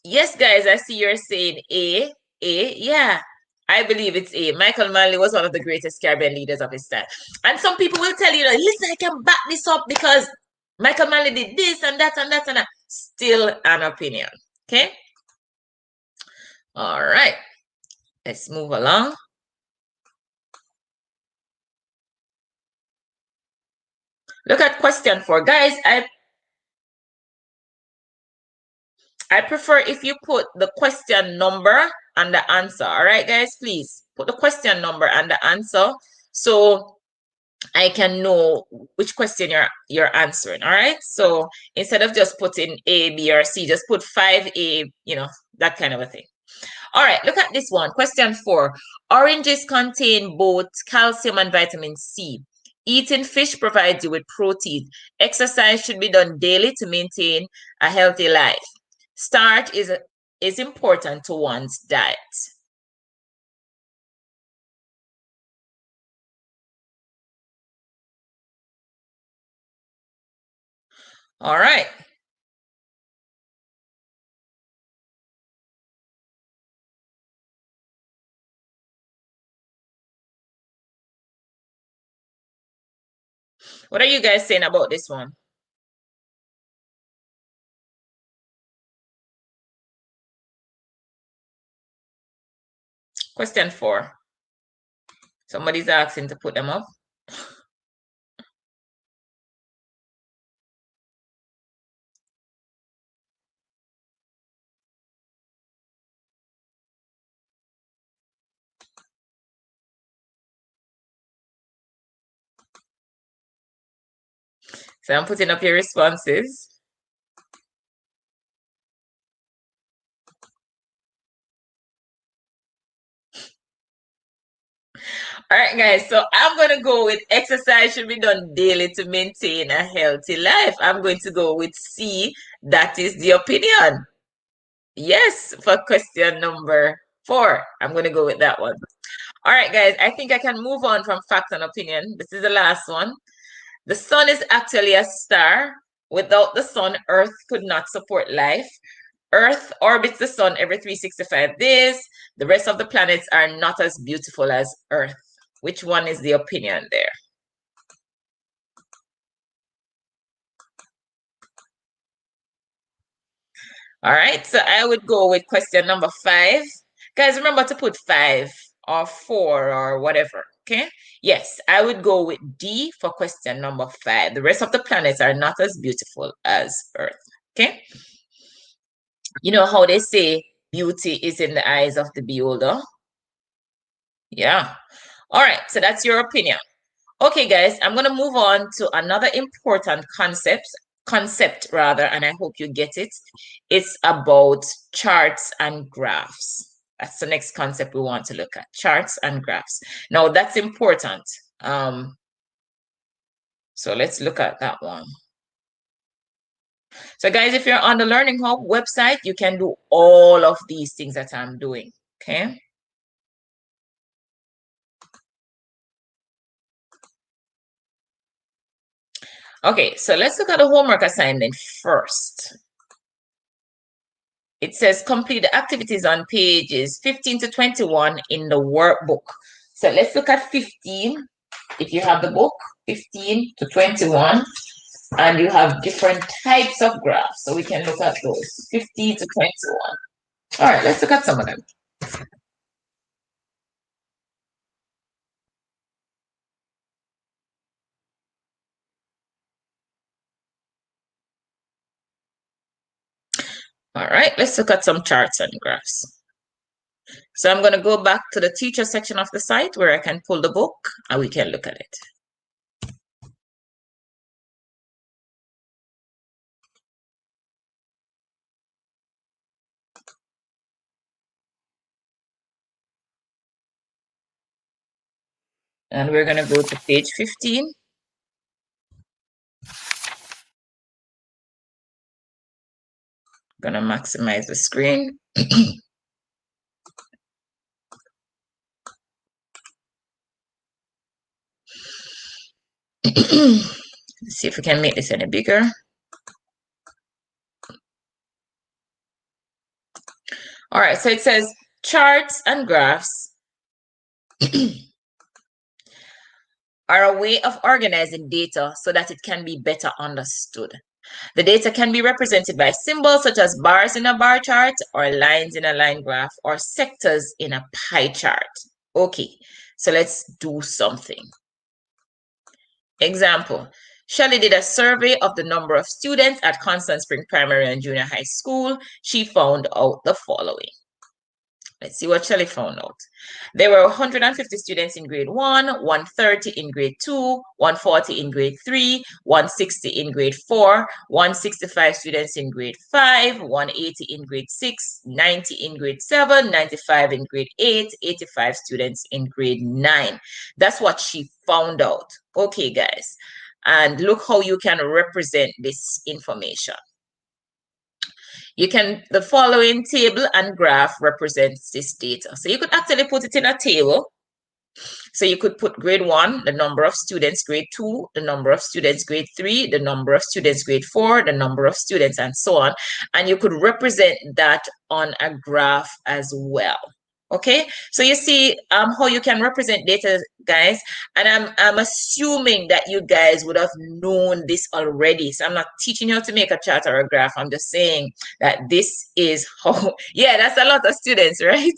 yes, guys, I see you're saying A. A, yeah. I believe it's A. Michael Manley was one of the greatest Caribbean leaders of his time. And some people will tell you, listen, I can back this up because Michael Manley did this and that and that and that. Still an opinion. Okay? All right. Let's move along. Look at question 4. Guys, I prefer if you put the question number and the answer. All right, guys, please put the question number and the answer so I can know which question you're answering. All right. So instead of just putting A, B, or C, just put 5A, that kind of a thing. All right, look at this one. Question 4. Oranges contain both calcium and vitamin C. Eating fish provides you with protein. Exercise should be done daily to maintain a healthy life. Starch is important to one's diet. All right. What are you guys saying about this one? Question 4. Somebody's asking to put them up. So I'm putting up your responses. All right, guys. So I'm going to go with exercise should be done daily to maintain a healthy life. I'm going to go with C. That is the opinion. Yes, for question number 4. I'm going to go with that one. All right, guys. I think I can move on from fact and opinion. This is the last one. The sun is actually a star. Without the sun, Earth could not support life. Earth orbits the sun every 365 days. The rest of the planets are not as beautiful as Earth. Which one is the opinion there? All right, so I would go with question number 5. Guys, remember to put 5. or 4 or whatever. Okay. Yes, I would go with D for question number 5. The rest of the planets are not as beautiful as Earth. Okay. You know how they say beauty is in the eyes of the beholder? Yeah. All right. So that's your opinion. Okay, guys, I'm going to move on to another important concept rather, and I hope you get it. It's about charts and graphs. That's the next concept we want to look at, charts and graphs. Now, that's important. So let's look at that one. So, guys, if you're on the Learning Hub website, you can do all of these things that I'm doing, okay? Okay, so let's look at the homework assignment first. It says complete the activities on pages 15 to 21 in the workbook. So let's look at 15. If you have the book, 15 to 21, and you have different types of graphs. So we can look at those, 15 to 21. All right, let's look at some of them. All right, let's look at some charts and graphs. So I'm going to go back to the teacher section of the site where I can pull the book and we can look at it. And we're going to go to page 15. Going to maximize the screen. Let's see if we can make this any bigger. All right, so it says charts and graphs are a way of organizing data so that it can be better understood. The data can be represented by symbols such as bars in a bar chart or lines in a line graph or sectors in a pie chart. Okay, so let's do something. Example, Shelley did a survey of the number of students at Constant Spring Primary and Junior High School. She found out the following. Let's see what Shelley found out. There were 150 students in grade 1, 130 in grade 2, 140 in grade 3, 160 in grade 4, 165 students in grade 5, 180 in grade 6, 90 in grade 7, 95 in grade 8, 85 students in grade 9. That's what she found out. Okay, guys. And look how you can represent this information. The following table and graph represents this data. So you could actually put it in a table. So you could put grade 1, the number of students, grade 2, the number of students, grade 3, the number of students, grade 4, the number of students, and so on. And you could represent that on a graph as well. Okay, so you see how you can represent data, guys, and I'm assuming that you guys would have known this already. So I'm not teaching you how to make a chart or a graph. I'm just saying that this is how, yeah, that's a lot of students, right?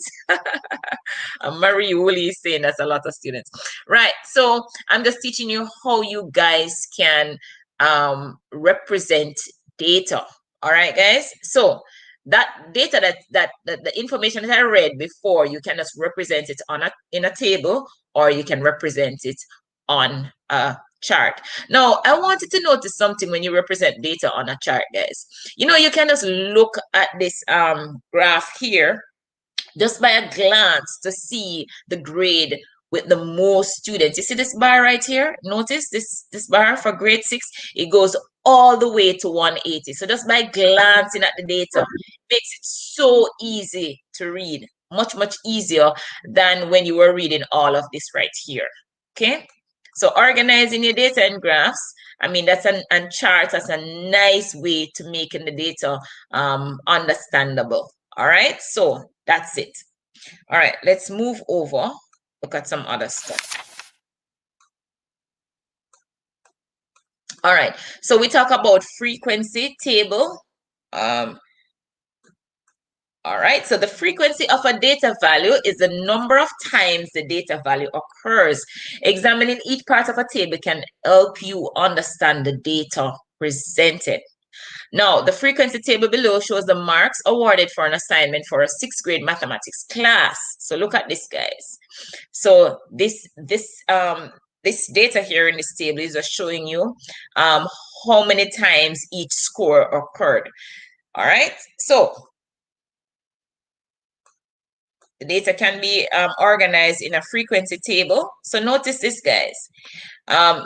Marie Woolley is saying that's a lot of students, right? So I'm just teaching you how you guys can represent data. All right, guys. So that data that the information that I read before, you can just represent it in a table, or you can represent it on a chart. Now, I wanted to notice something when you represent data on a chart, guys. You know, you can just look at this graph here just by a glance to see the grade with the most students. You see this bar right here? Notice this bar for grade 6, it goes all the way to 180. So just by glancing at the data, it makes it so easy to read, much easier than when you were reading all of this right here. Okay, so organizing your data in graphs, I mean, and charts, that's a nice way to making the data understandable. All right, so that's it. All right, let's move over, look at some other stuff. All right, so we talk about frequency table. All right, so the frequency of a data value is the number of times the data value occurs. Examining each part of a table can help you understand the data presented. Now, the frequency table below shows the marks awarded for an assignment for a 6th grade mathematics class. So look at this, guys. So this data here in this table is just showing you how many times each score occurred. All right, so the data can be organized in a frequency table. So notice this, guys.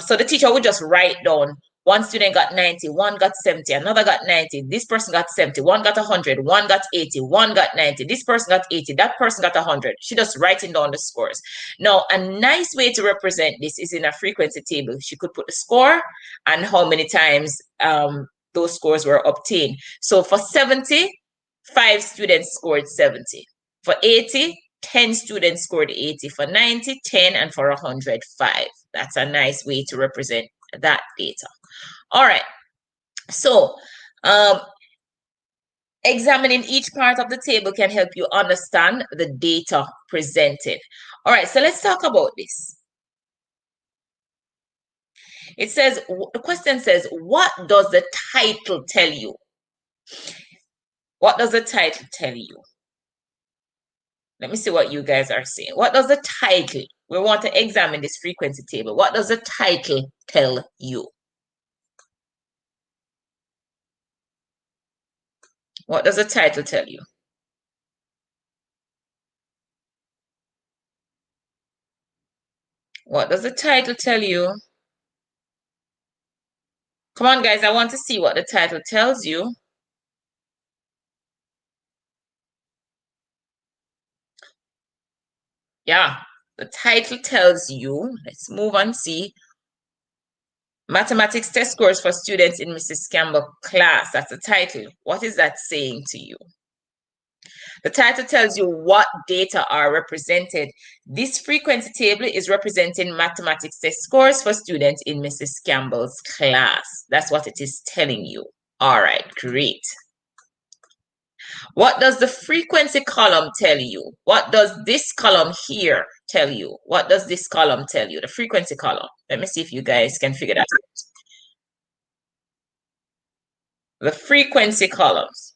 So the teacher would just write down one student got 90, one got 70, another got 90, this person got 70, one got 100, one got 80, one got 90, this person got 80, that person got 100. She just writing down the scores. Now, a nice way to represent this is in a frequency table. She could put the score and how many times those scores were obtained. So for 70, 5 students scored 70. For 80, 10 students scored 80. For 90, 10, and for 100, 5. That's a nice way to represent that data. All right. So examining each part of the table can help you understand the data presented. All right, so let's talk about this. It says, the question says, what does the title tell you? What does the title tell you? Let me see what you guys are saying. What does the title? We want to examine this frequency table. What does the title tell you? What does the title tell you? What does the title tell you? Come on, guys. I want to see what the title tells you. Yeah, the title tells you. Let's move and see. Mathematics test scores for students in Mrs. Campbell's class. That's the title. What is that saying to you? The title tells you what data are represented. This frequency table is representing mathematics test scores for students in Mrs. Campbell's class. That's what it is telling you. All right, great. What does the frequency column tell you? What does this column here tell you? What does this column tell you? The frequency column. Let me see if you guys can figure that out. The frequency columns.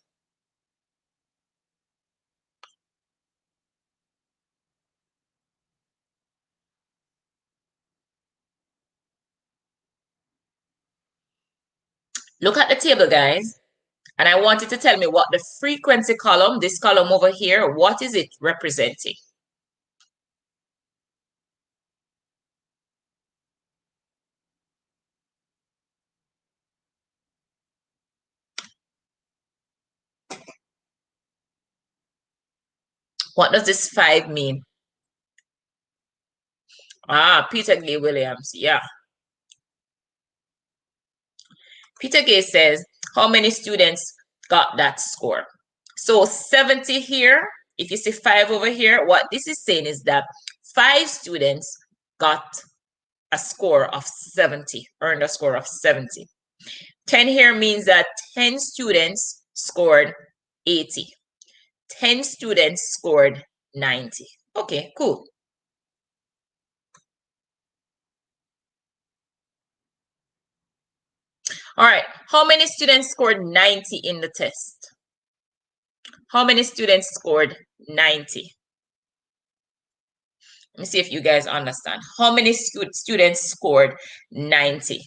Look at the table, guys. And I want you to tell me what the frequency column, this column over here, what is it representing? What does this 5 mean? Ah, Peter Gay Williams. Yeah. Peter Gay says, how many students got that score? So 70 here, if you see 5 over here, what this is saying is that 5 students got a score of 70, earned a score of 70. 10 here means that 10 students scored 80. 10 students scored 90. Okay, cool. All right, how many students scored 90 in the test? How many students scored 90? Let me see if you guys understand. How many students scored 90?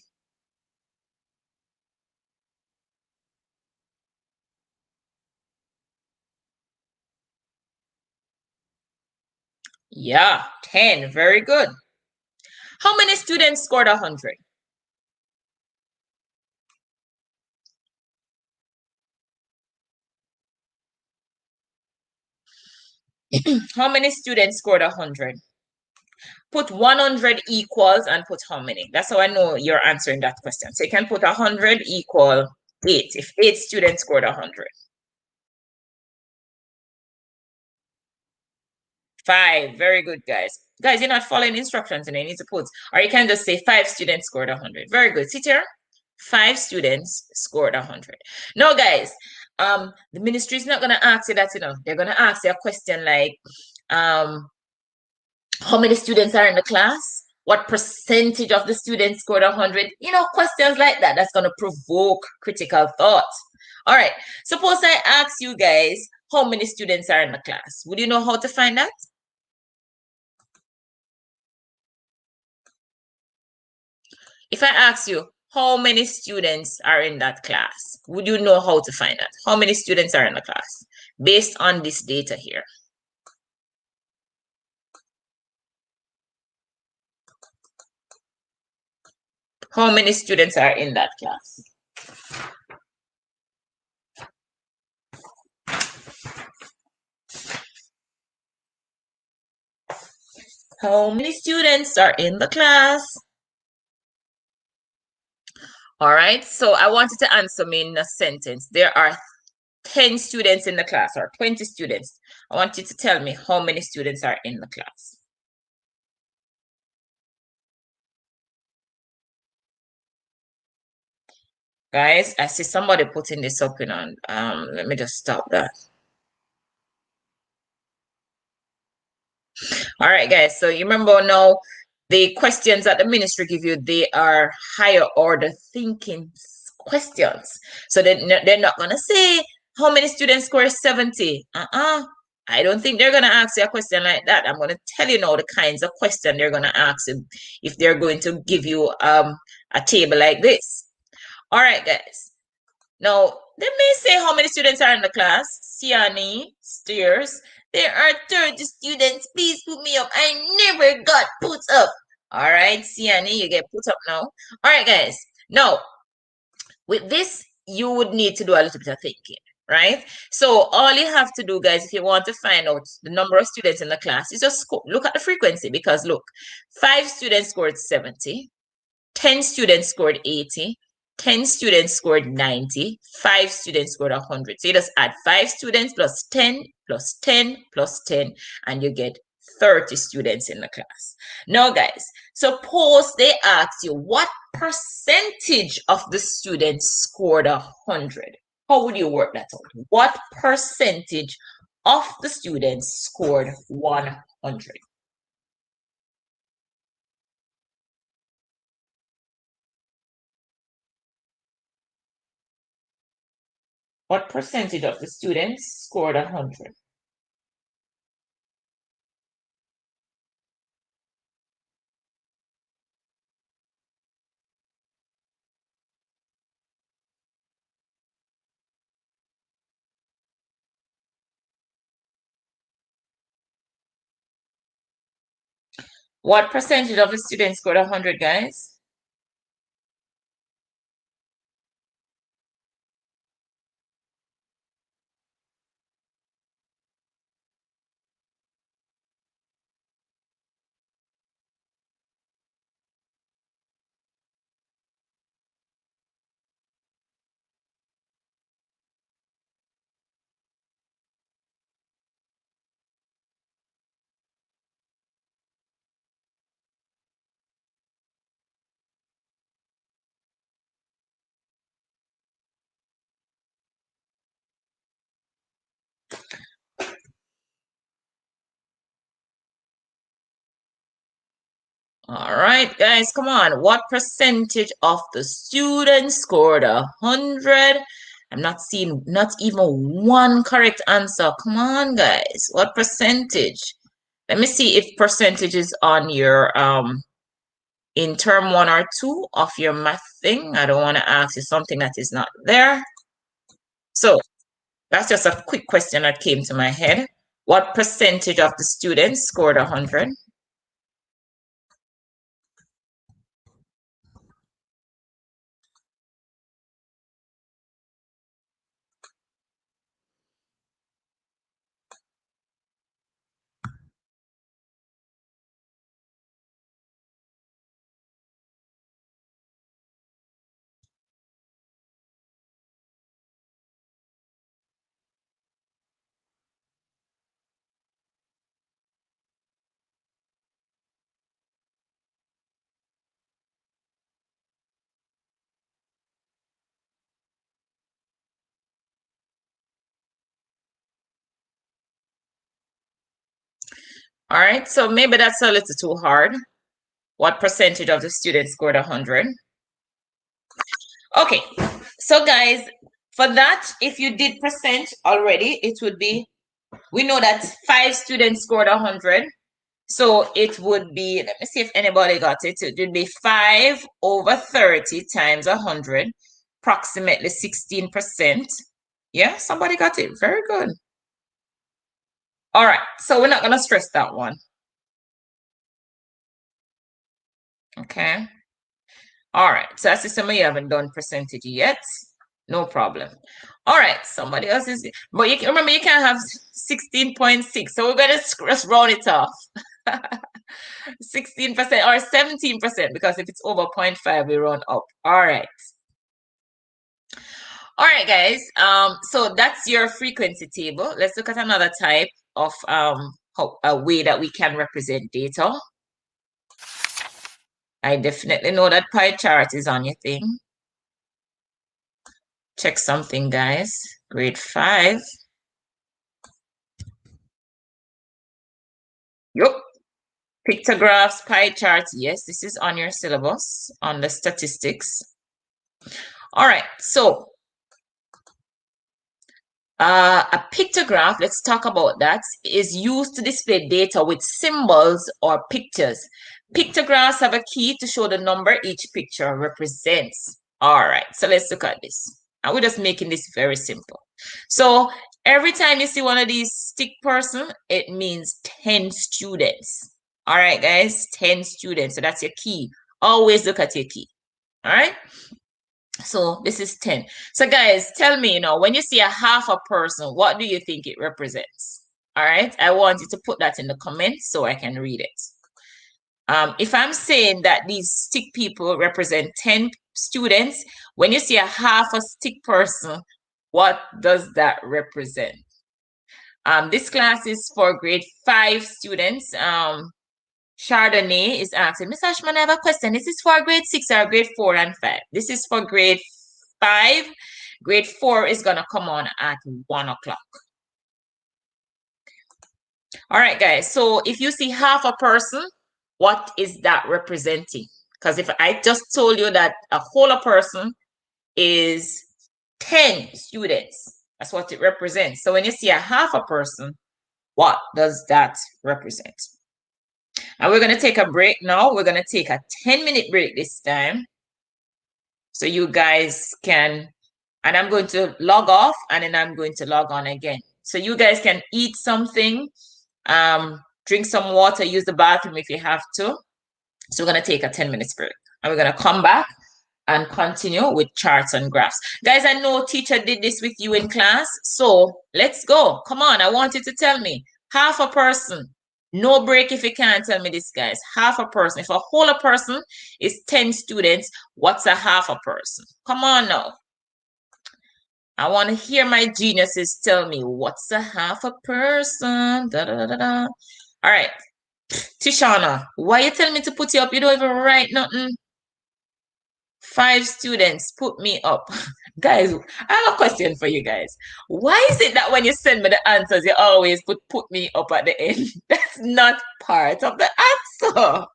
Yeah, 10. Very good. How many students scored 100? How many students scored 100? Put 100 equals and put how many? That's how I know you're answering that question. So you can put 100 equal 8 if 8 students scored 100. 5. Very good, guys. Guys, you're not following instructions and you need to put, or you can just say 5 students scored 100. Very good. See here? 5 students scored 100. Now, guys, The ministry is not going to ask you that, they're going to ask you a question like, um, how many students are in the class? What percentage of the students scored 100? Questions like that. That's going to provoke critical thought. All right. Suppose I ask you guys how many students are in the class. Would you know how to find that? If I ask you how many students are in that class, would you know how to find that? How many students are in the class based on this data here? How many students are in that class? How many students are in the class? All right, so I want you to answer me in a sentence. There are 10 students in the class or 20 students. I want you to tell me how many students are in the class. Guys, I see somebody putting this up in on. Let me just stop that. All right, guys. So you remember now the questions that the ministry give you, they are higher order thinking questions. So they're not gonna say how many students score 70. I don't think they're gonna ask you a question like that. I'm gonna tell you now the kinds of question they're gonna ask you if they're going to give you a table like this. All right, guys. Now, they may say how many students are in the class. Siani stares. There are 30 students. Please put me up. I never got put up. All right, Siani, you get put up now. All right, guys. Now, with this, you would need to do a little bit of thinking, right? So all you have to do, guys, if you want to find out the number of students in the class, is just look at the frequency because look, 5 students scored 70. 10 students scored 80, 10 students scored 90, 5 students scored 100. So you just add 5 students plus 10 plus 10 plus 10, and you get 30 students in the class. Now, guys, suppose they ask you what percentage of the students scored 100. How would you work that out? What percentage of the students scored 100? What percentage of the students scored 100? What percentage of the students scored 100, guys? All right, guys, come on. What percentage of the students scored 100? I'm not seeing not even one correct answer. Come on, guys. What percentage? Let me see if percentage is on your in term 1 or 2 of your math thing. I don't want to ask you something that is not there. So that's just a quick question that came to my head. What percentage of the students scored 100? All right, so maybe that's a little too hard. What percentage of the students scored 100? Okay, so guys, for that, if you did percent already, it would be, we know that 5 students scored 100. So it would be, let me see if anybody got it. It would be 5 over 30 times 100, approximately 16%. Yeah, somebody got it. Very good. All right, so we're not going to stress that one. Okay. All right, so I see some of you haven't done percentage yet. No problem. All right, somebody else is, but you can remember you can have 16.6. So we're going to just round it off. 16% or 17%, because if it's over 0.5, we run up. All right. All right, guys. So that's your frequency table. Let's look at another type of a way that we can represent data. I definitely know that pie chart is on your thing. Check something, guys. Grade 5. Yep. Pictographs Pie Charts. Yes, this is on your syllabus, on the statistics. All right, so a pictograph, let's talk about that, is used to display data with symbols or pictures. Pictographs have a key to show the number each picture represents. All right, so let's look at this. And we're just making this very simple. So every time you see one of these stick person, it means 10 students. All right, guys, 10 students. So that's your key. Always look at your key. All right. So this is 10. So guys, tell me, when you see a half a person, what do you think it represents? All right. I want you to put that in the comments so I can read it. If I'm saying that these stick people represent 10 students, when you see a half a stick person, what does that represent? This class is for grade 5 students. Chardonnay is asking, Miss Ashman, I have a question. Is this for grade 6 or grade 4 and 5? This is for grade 5. Grade 4 is going to come on at 1 o'clock. All right, guys. So if you see half a person, what is that representing? Because if I just told you that a whole person is 10 students, that's what it represents. So when you see a half a person, what does that represent? And we're going to take a break now. We're going to take a 10-minute break this time. So you guys can, and I'm going to log off and then I'm going to log on again. So you guys can eat something, drink some water, use the bathroom if you have to. So we're going to take a 10-minute break. And we're going to come back and continue with charts and graphs. Guys, I know teacher did this with you in class. So let's go. Come on. I want you to tell me. Half a person. No break if you can't tell me this, guys. Half a person. If a whole person is 10 students, what's a half a person? Come on now. I want to hear my geniuses tell me what's a half a person. Da, da, da, da, da. All right. Tishana, why you telling me to put you up? You don't even write nothing. 5 students, put me up. Guys, I have a question for you guys. Why is it that when you send me the answers, you always put me up at the end? That's not part of the answer.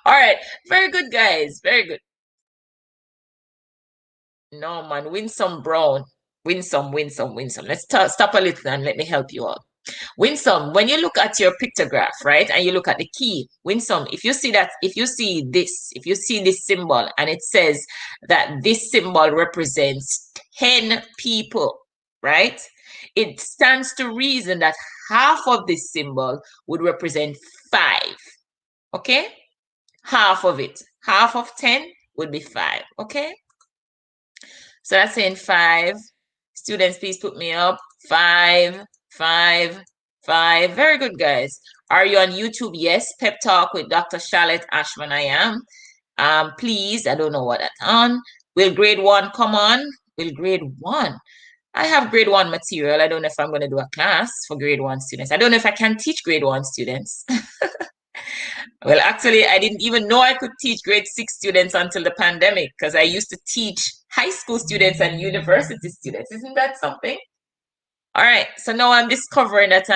All right. Very good, guys. Very good. No, man. Win some, Brown. Win some, win some, win some. Let's stop a little and let me help you all. Winsome, when you look at your pictograph, right, and you look at the key, Winsome, if you see this symbol and it says that this symbol represents 10 people, right, it stands to reason that half of this symbol would represent 5, okay? Half of it, half of 10 would be 5, okay? So that's saying 5. Students, please put me up. 5, 5, 5. Very good, guys. Are you on YouTube? Yes. Pep Talk with Dr. Charlotte Ashman, I am. Please, I don't know what that's on. Will grade 1 come on? Will grade 1? I have grade 1 material. I don't know if I'm going to do a class for grade 1 students. I don't know if I can teach grade 1 students. Well, actually, I didn't even know I could teach grade 6 students until the pandemic because I used to teach high school students and university students. Isn't that something? All right. So now I'm discovering that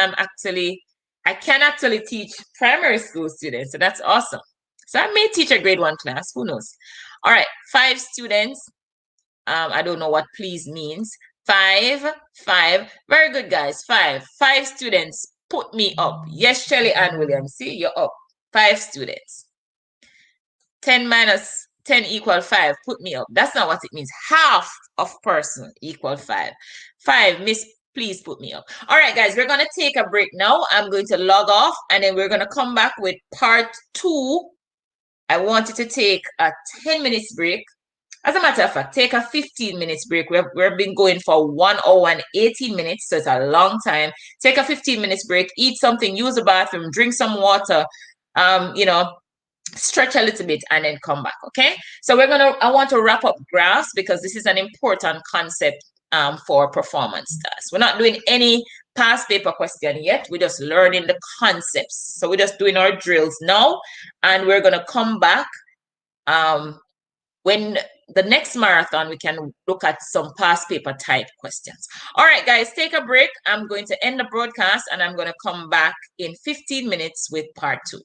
I can actually teach primary school students, so that's awesome. So I may teach a grade 1 class, who knows? All right, 5 students. I don't know what please means. 5, 5. Very good, guys. 5. 5 students. Put me up. Yes, Shelly Ann Williams. See, you're up. 5 students. 10 minus 10 equal 5. Put me up. That's not what it means. Half of person equal 5. 5, Miss, please put me up. All right, guys, we're going to take a break now. I'm going to log off, and then we're going to come back with part 2. I want you to take a 10 minutes break. As a matter of fact, take a 15 minutes break. We've been going for 1 hour and 18 minutes, so it's a long time. Take a 15 minutes break, eat something, use the bathroom, drink some water, stretch a little bit, and then come back, okay? So I want to wrap up graphs because this is an important concept for performance tasks. We're not doing any past paper question yet. We're just learning the concepts. So we're just doing our drills now, and we're going to come back when the next marathon, we can look at some past paper type questions. All right, guys, take a break. I'm going to end the broadcast, and I'm going to come back in 15 minutes with part 2.